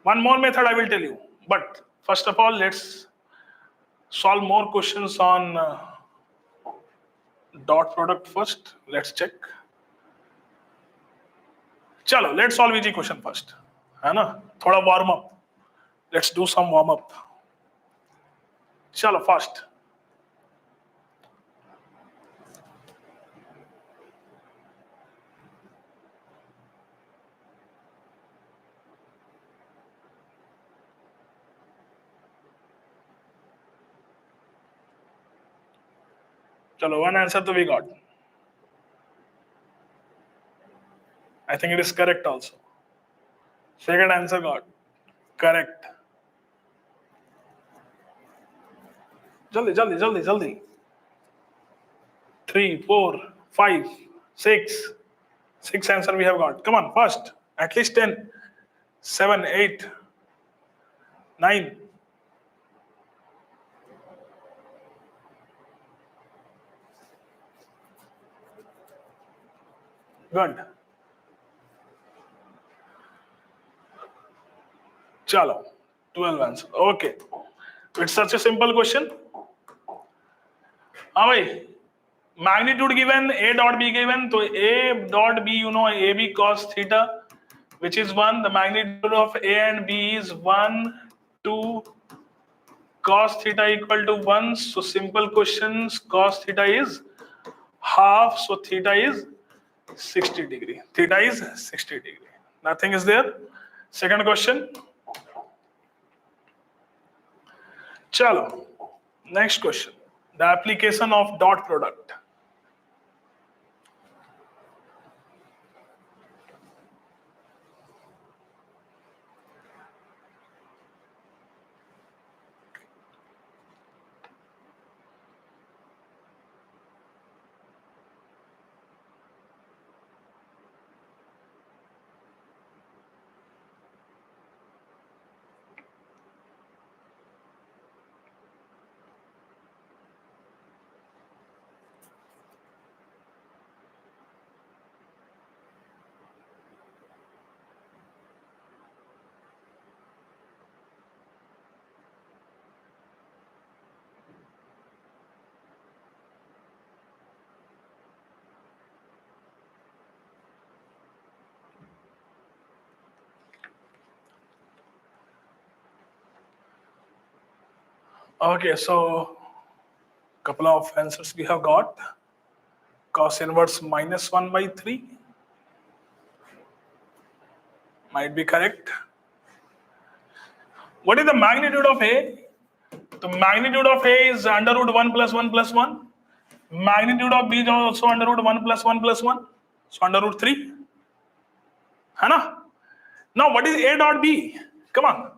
One more method I will tell you, but first of all, let's solve more questions on dot product first. Let's check. चलो, let's solve easy question first. है ना? थोड़ा warm up. Let's do some warm up. चलो fast. चलो, one answer तो we got. I think it is correct also. Second answer got correct. जल्दी. 3, 4, 5, 6. 6 answer we have got. Come on, first. At least 10. 7, 8, 9. Good. Chalo. 12 answer. Okay. It's such a simple question. हाँ भाई, magnitude given, A dot B given, तो A dot B, you know, AB cos theta, which is 1. The magnitude of A and B is 1, 2, cos theta equal to 1. So simple questions, cos theta is half, so theta is 60 degree. Theta is 60 degree. Nothing is there. Second question. Chalo. Next question. The application of dot product. Okay, so couple of answers we have got. Cos inverse minus 1 by 3 might be correct. What is the magnitude of A? The magnitude of A is under root 1 plus 1 plus 1. Magnitude of B is also under root 1 plus 1 plus 1. So under root 3. है ना? Now what is A dot B? Come on.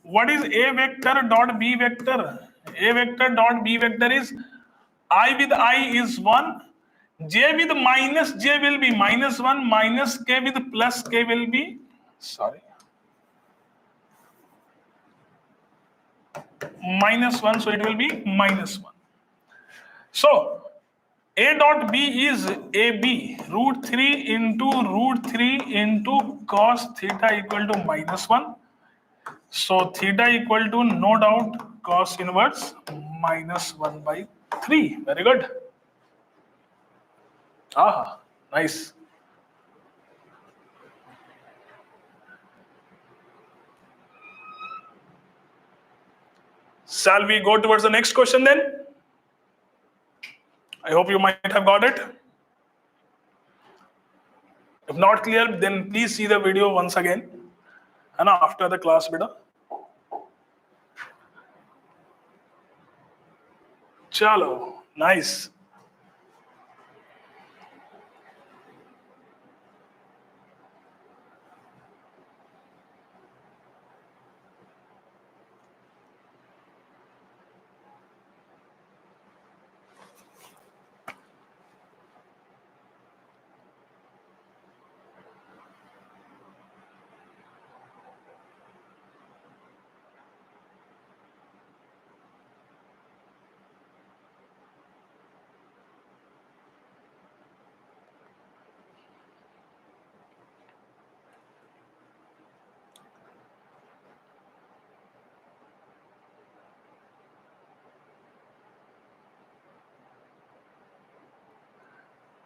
What is A vector dot B vector? A vector dot B vector is I with I is 1. J with minus J will be minus 1. Minus K with plus K will be, sorry, minus 1. So it will be minus 1. So A dot B is AB, root 3 into cos theta equal to minus 1. So theta equal to, no doubt, cos inverse minus 1 by 3. Very good. Ah, nice. Shall we go towards the next question then? I hope you might have got it. If not clear, then please see the video once again and after the class beta. Chalo, nice.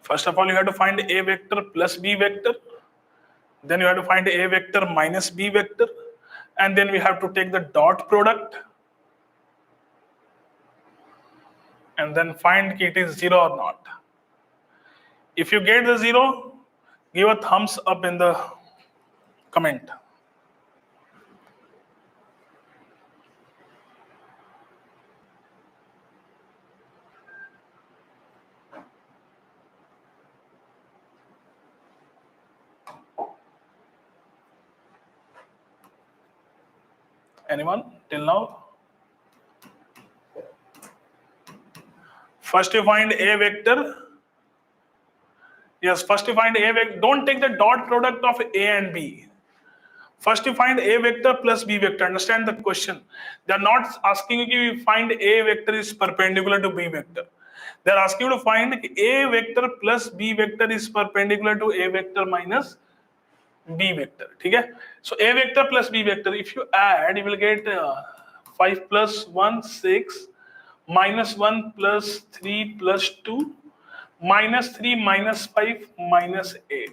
First of all, you have to find A vector plus B vector. Then you have to find A vector minus B vector. And then we have to take the dot product. And then find it is 0 or not. If you get the 0, give a thumbs up in the comment. Anyone till now? First you find A vector. Yes, first you find A vector. Don't take the dot product of A and B. First you find A vector plus B vector. Understand the question. They are not asking you to find A vector is perpendicular to B vector. They are asking you to find A vector plus B vector is perpendicular to A vector minus B vector. Okay? So A vector plus B vector, if you add, you will get 5 plus 1, 6, minus 1 plus 3 plus 2, minus 3 minus 5 minus 8.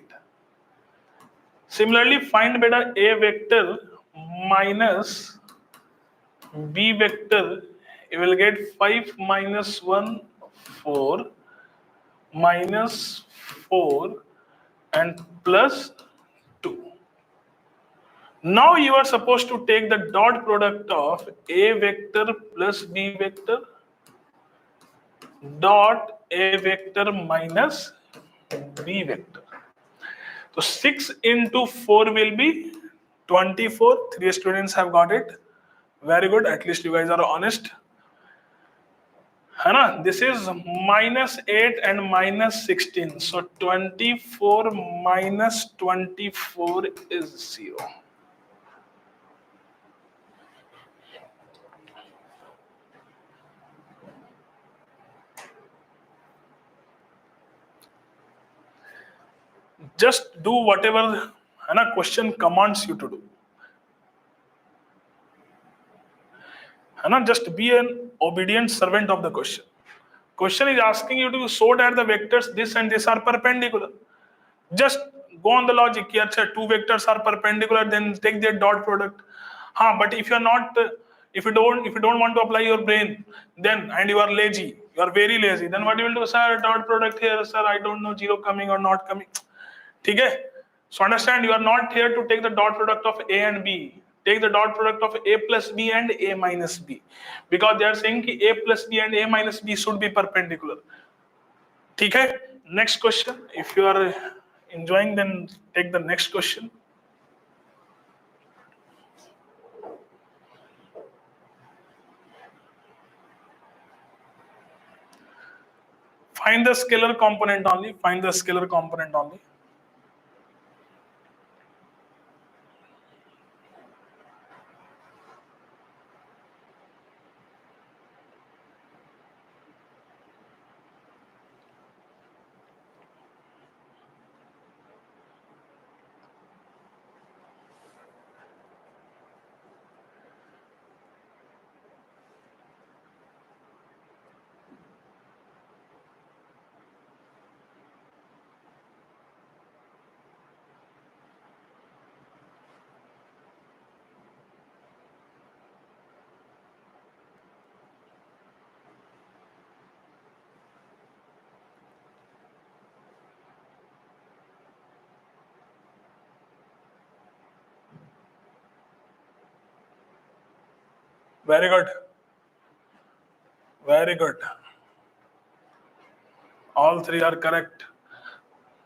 Similarly, find better A vector minus B vector, you will get 5 minus 1, 4, minus 4 and plus 2. Now you are supposed to take the dot product of A vector plus B vector dot A vector minus B vector. So 6 into 4 will be 24. 3 students have got it. Very good. At least you guys are honest. This is minus 8 and minus 16. So 24 minus 24 is 0. Just do whatever question commands you to do. Just be an obedient servant of the question. Question is asking you to show that the vectors this and this are perpendicular. Just go on the logic. Here, two vectors are perpendicular, then take their dot product. But if you're not, if you don't want to apply your brain, then and you are lazy, you are very lazy, then what you will do, sir? Dot product here, sir. I don't know 0 coming or not coming. Okay? So understand, you are not here to take the dot product of A and B. take the dot product of a plus b and a minus b, because they are saying कि a plus b and a minus b should be perpendicular. ठीक है? Next question. If you are enjoying, then take the next question. Find the scalar component only. Find the scalar component only. Very good. Very good. All three are correct.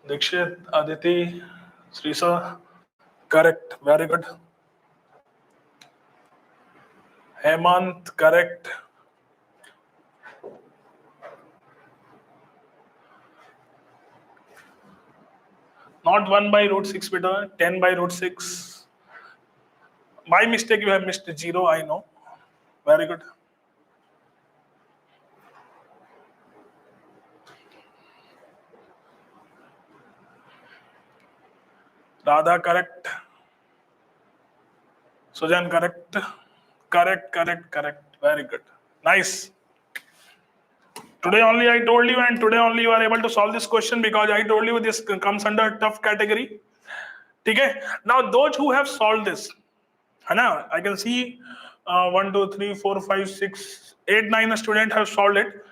Dikshit, Aditi, Srisa, correct. Very good. Hemant, correct. Not 1 by root 6, beta, 10 by root 6. By mistake, you have missed 0, I know. Very good. Radha, correct. Sujan, correct. Correct. Very good. Nice. Today only I told you, and today only you are able to solve this question, because I told you this comes under tough category. Okay. Now those who have solved this, I can see 1, 2, 3, 4, 5, 6, 8, 9 students have solved it.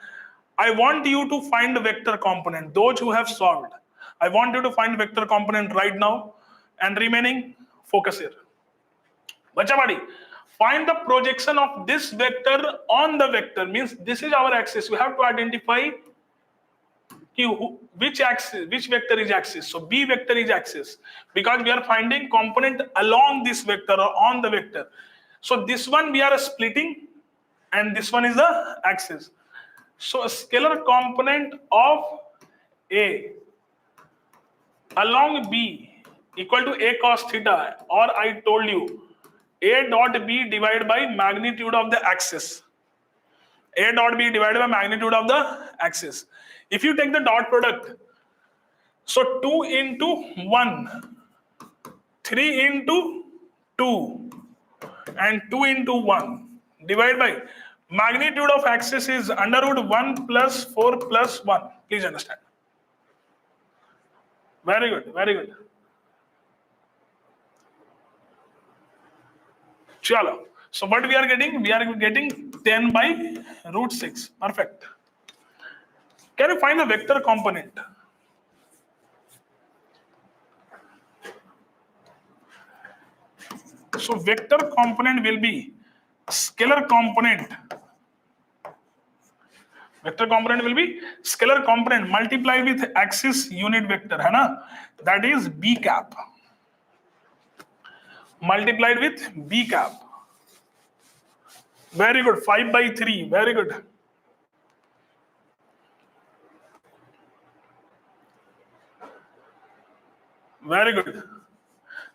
I want you to find the vector component. Those who have solved, I want you to find vector component right now, and remaining, focus here. Bachapadi, find the projection of this vector on the vector. Means this is our axis. We have to identify which axis, which vector is axis. So B vector is axis, because we are finding component along this vector or on the vector. So this one we are splitting, and this one is the axis. So a scalar component of A along B equal to A cos theta, or I told you A dot B divided by magnitude of the axis. A dot B divided by magnitude of the axis. If you take the dot product, so 2 into 1, 3 into 2, and 2 into 1 divided by magnitude of axis is under root 1 plus 4 plus 1. Please understand. Very good, very good. Chalo. So what we are getting? We are getting 10 by root 6. Perfect. Can you find the vector component? So vector component will be scalar component. Vector component will be scalar component multiplied with axis unit vector, है ना? That is B cap. Multiplied with B cap. Very good. 5 by 3. Very good. Very good.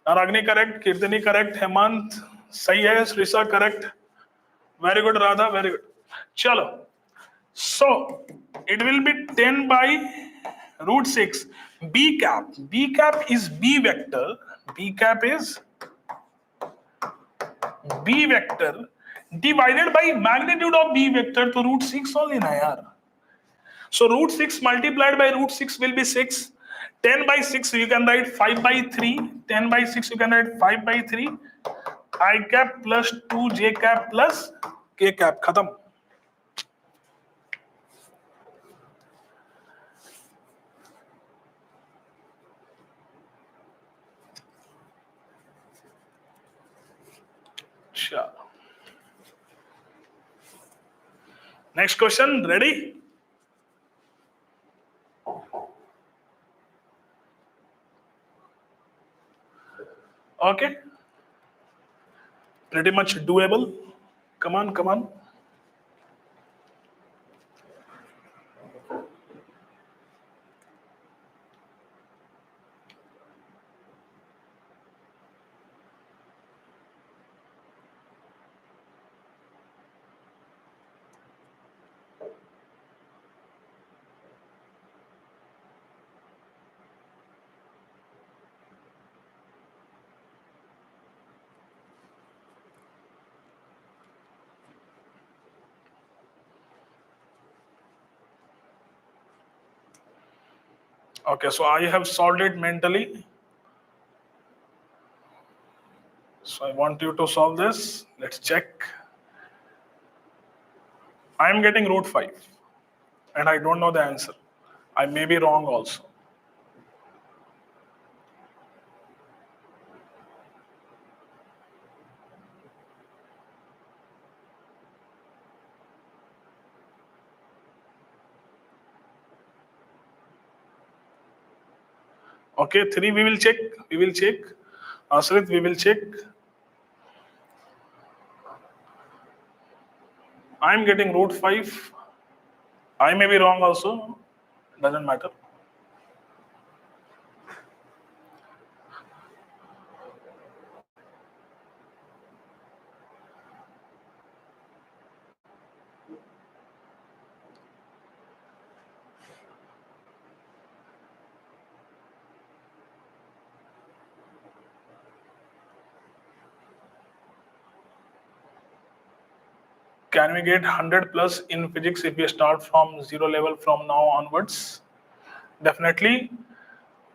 Ragini correct. Kirtani correct. Hemant सही है. Srisa correct. Very good. Radha. Very good. Chalo. So it will be 10 by root 6. B cap. B cap is B vector. B cap is B vector divided by magnitude of B vector to root 6 only na yaar. So root 6 multiplied by root 6 will be 6. 10 by 6 you can write 5 by 3. 10 by 6 you can write 5 by 3. I cap plus 2 J cap plus K cap. Khatam. Sure. Next question, ready? Okay. Pretty much doable. Come on, come on. Okay, so I have solved it mentally. So I want you to solve this. Let's check. I am getting root 5 and I don't know the answer. I may be wrong also. Okay, 3 we will check. We will check. Asrit, we will check. I am getting root 5. I may be wrong also. Doesn't matter. Can we get 100 plus in physics if we start from zero level from now onwards? Definitely.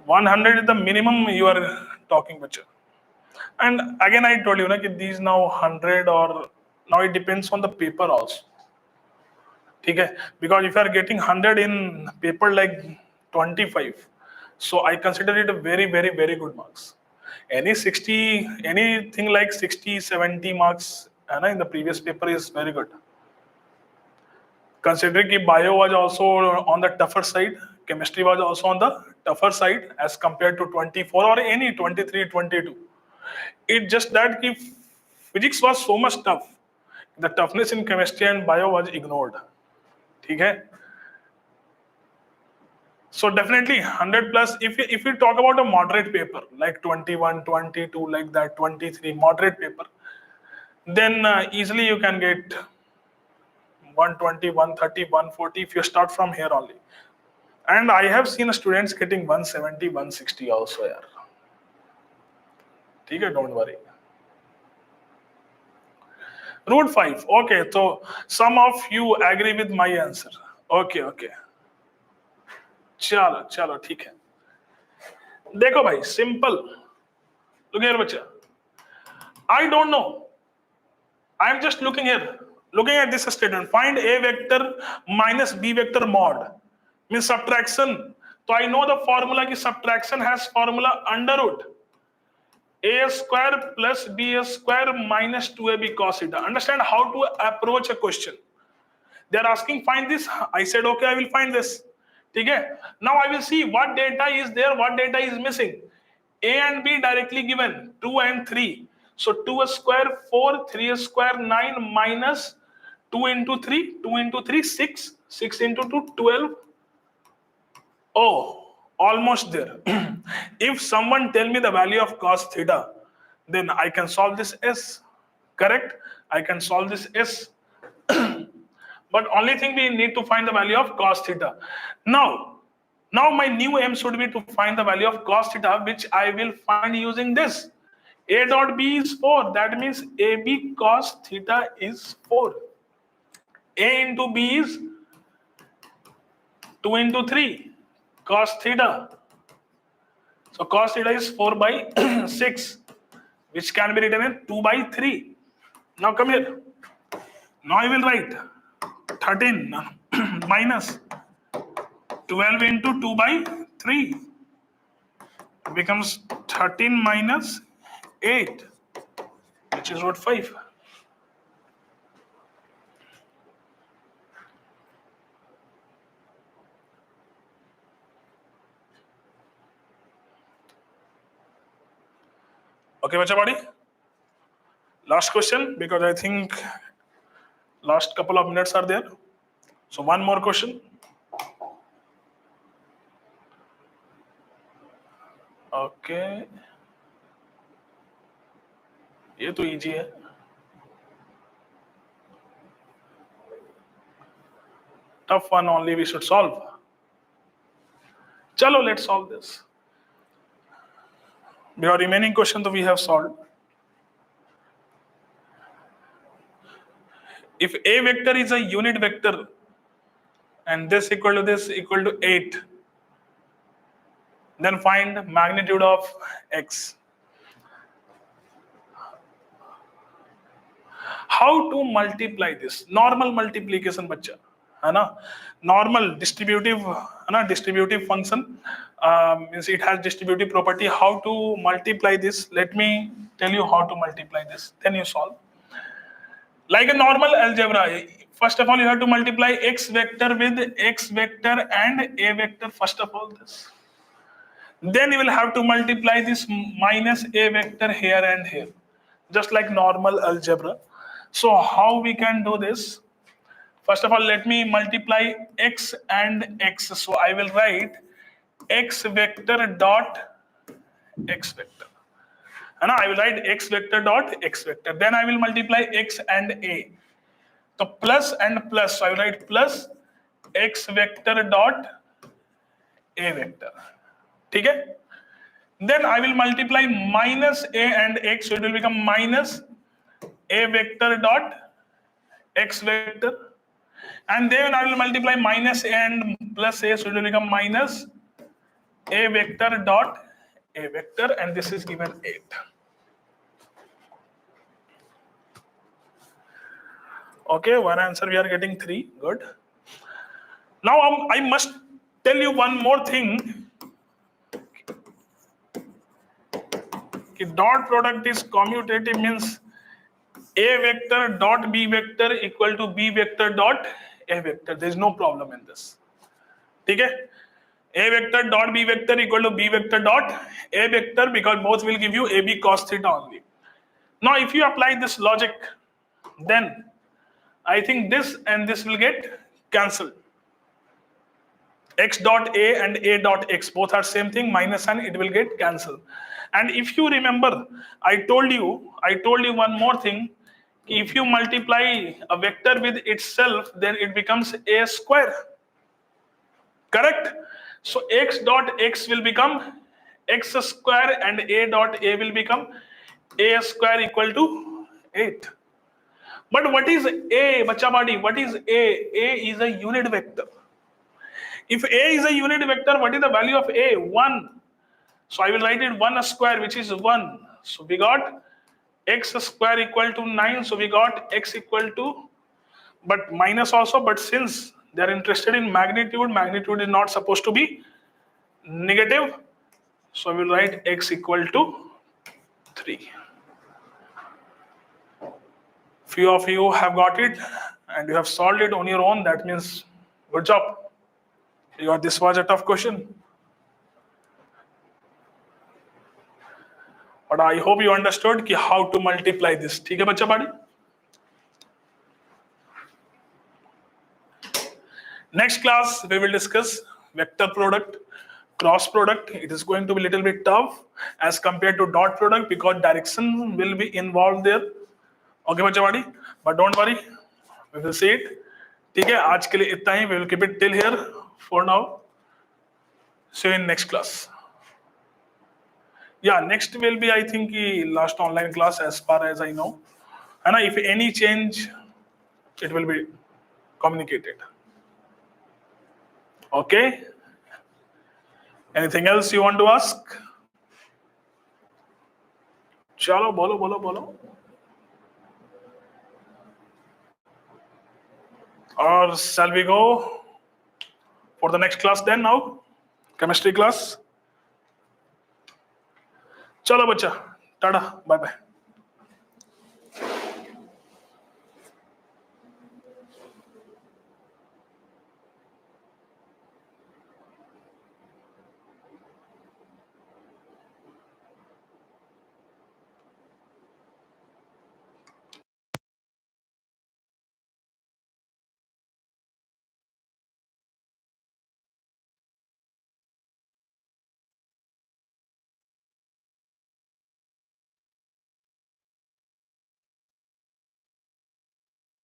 100 is the minimum you are talking with. And again, I told you, these now 100 or now it depends on the paper also. Okay? Because if you are getting 100 in paper like 25, so I consider it a very, very, very good marks. Anything like 60, 70 marks in the previous paper is very good. Considering that bio was also on the tougher side, chemistry was also on the tougher side as compared to 24 or any 23, 22. It's just that physics was so much tough. The toughness in chemistry and bio was ignored. Okay? So definitely 100 plus. If you talk about a moderate paper like 21, 22, like that 23 moderate paper, then easily you can get 120, 130, 140 if you start from here only. And I have seen students getting 170, 160 also. Yeah. Okay, don't worry. Root 5. Okay, so some of you agree with my answer. Okay, okay. चलो चलो ठीक है. देखो भाई, simple. Look here, बच्चा. I don't know. I am just looking here. Looking at this statement. Find A vector minus B vector mod. Means subtraction. So I know the formula ki subtraction has formula under root a square plus b square minus 2ab cos theta. Understand how to approach a question. They are asking find this. I said okay, I will find this. Okay. Now I will see what data is there, what data is missing. A and B directly given 2 and 3. So 2 square 4, 3 square 9 minus 2 into 3, 2 into 3 6, 6 into 2 12. Oh, almost there. If someone tell me the value of cos theta, then I can solve this S. Correct? I can solve this S. But only thing we need to find the value of cos theta. Now my new aim should be to find the value of cos theta, which I will find using this. A dot B is 4. That means AB cos theta is 4. A into B is 2 into 3. Cos theta. So cos theta is 4 by 6, which can be written in 2 by 3. Now come here. Now I will write 13 minus 12 into 2 by 3 becomes 13 minus 8, which is root 5. Okay, bacha body. Last question, because I think last couple of minutes are there. So one more question. Okay, ये तो easy है. Tough one only we should solve. Chalo, let's solve this. Because remaining question that we have solved. If A vector is a unit vector and this equal to this equal to 8, then find magnitude of x. How to multiply this? Normal multiplication, बच्चा है ना? Normal distributive है ना? Distributive function means it has distributive property. How to multiply this? Let me tell you how to multiply this. Then you solve. Like a normal algebra, first of all you have to multiply x vector with x vector and a vector. First of all this. Then you will have to multiply this minus a vector here and here, just like normal algebra. So how we can do this? First of all, let me multiply x and x. So I will write x vector dot x vector. And I will write x vector dot x vector. Then I will multiply x and a. So plus and plus. So I will write plus x vector dot a vector. Okay? Then I will multiply minus a and x. So it will become minus a vector dot x vector. And then I will multiply minus a and plus a. So it will become minus a vector dot a vector. And this is given 8. Okay, one answer we are getting 3. Good. Now I must tell you one more thing. Dot product is commutative, means a vector dot b vector equal to b vector dot a vector. There is no problem in this. Okay? A vector dot b vector equal to b vector dot a vector, because both will give you ab cos theta only. Now if you apply this logic, then I think this and this will get cancelled. X dot a and a dot x both are same thing, minus and it will get cancelled. And if you remember, I told you one more thing. If you multiply a vector with itself, then it becomes a square. Correct? So x dot x will become x square and a dot a will become a square equal to 8. But what is a, bacha body? What is a? A is a unit vector. If a is a unit vector, what is the value of a? 1. So I will write it 1 square, which is 1. So we got x square equal to 9. So we got x equal to, but minus also. But since they are interested in magnitude, magnitude is not supposed to be negative. So I will write x equal to 3. Few of you have got it and you have solved it on your own. That means good job. This was a tough question. But I hope you understood how to multiply this. ठीक है बच्चा पाड़ी? Next class we will discuss vector product, cross product. It is going to be a little bit tough as compared to dot product because direction will be involved there. Okay बच्चा पाड़ी? But don't worry, we will see it. ठीक है, आज के लिए इतना ही. We will keep it till here for now. See you in next class. Yeah, next will be, I think, last online class as far as I know. And if any change, it will be communicated. Okay? Anything else you want to ask? Chalo, bolo. Or shall we go for the next class then now? Chemistry class? Chalo bacha, tada, bye bye.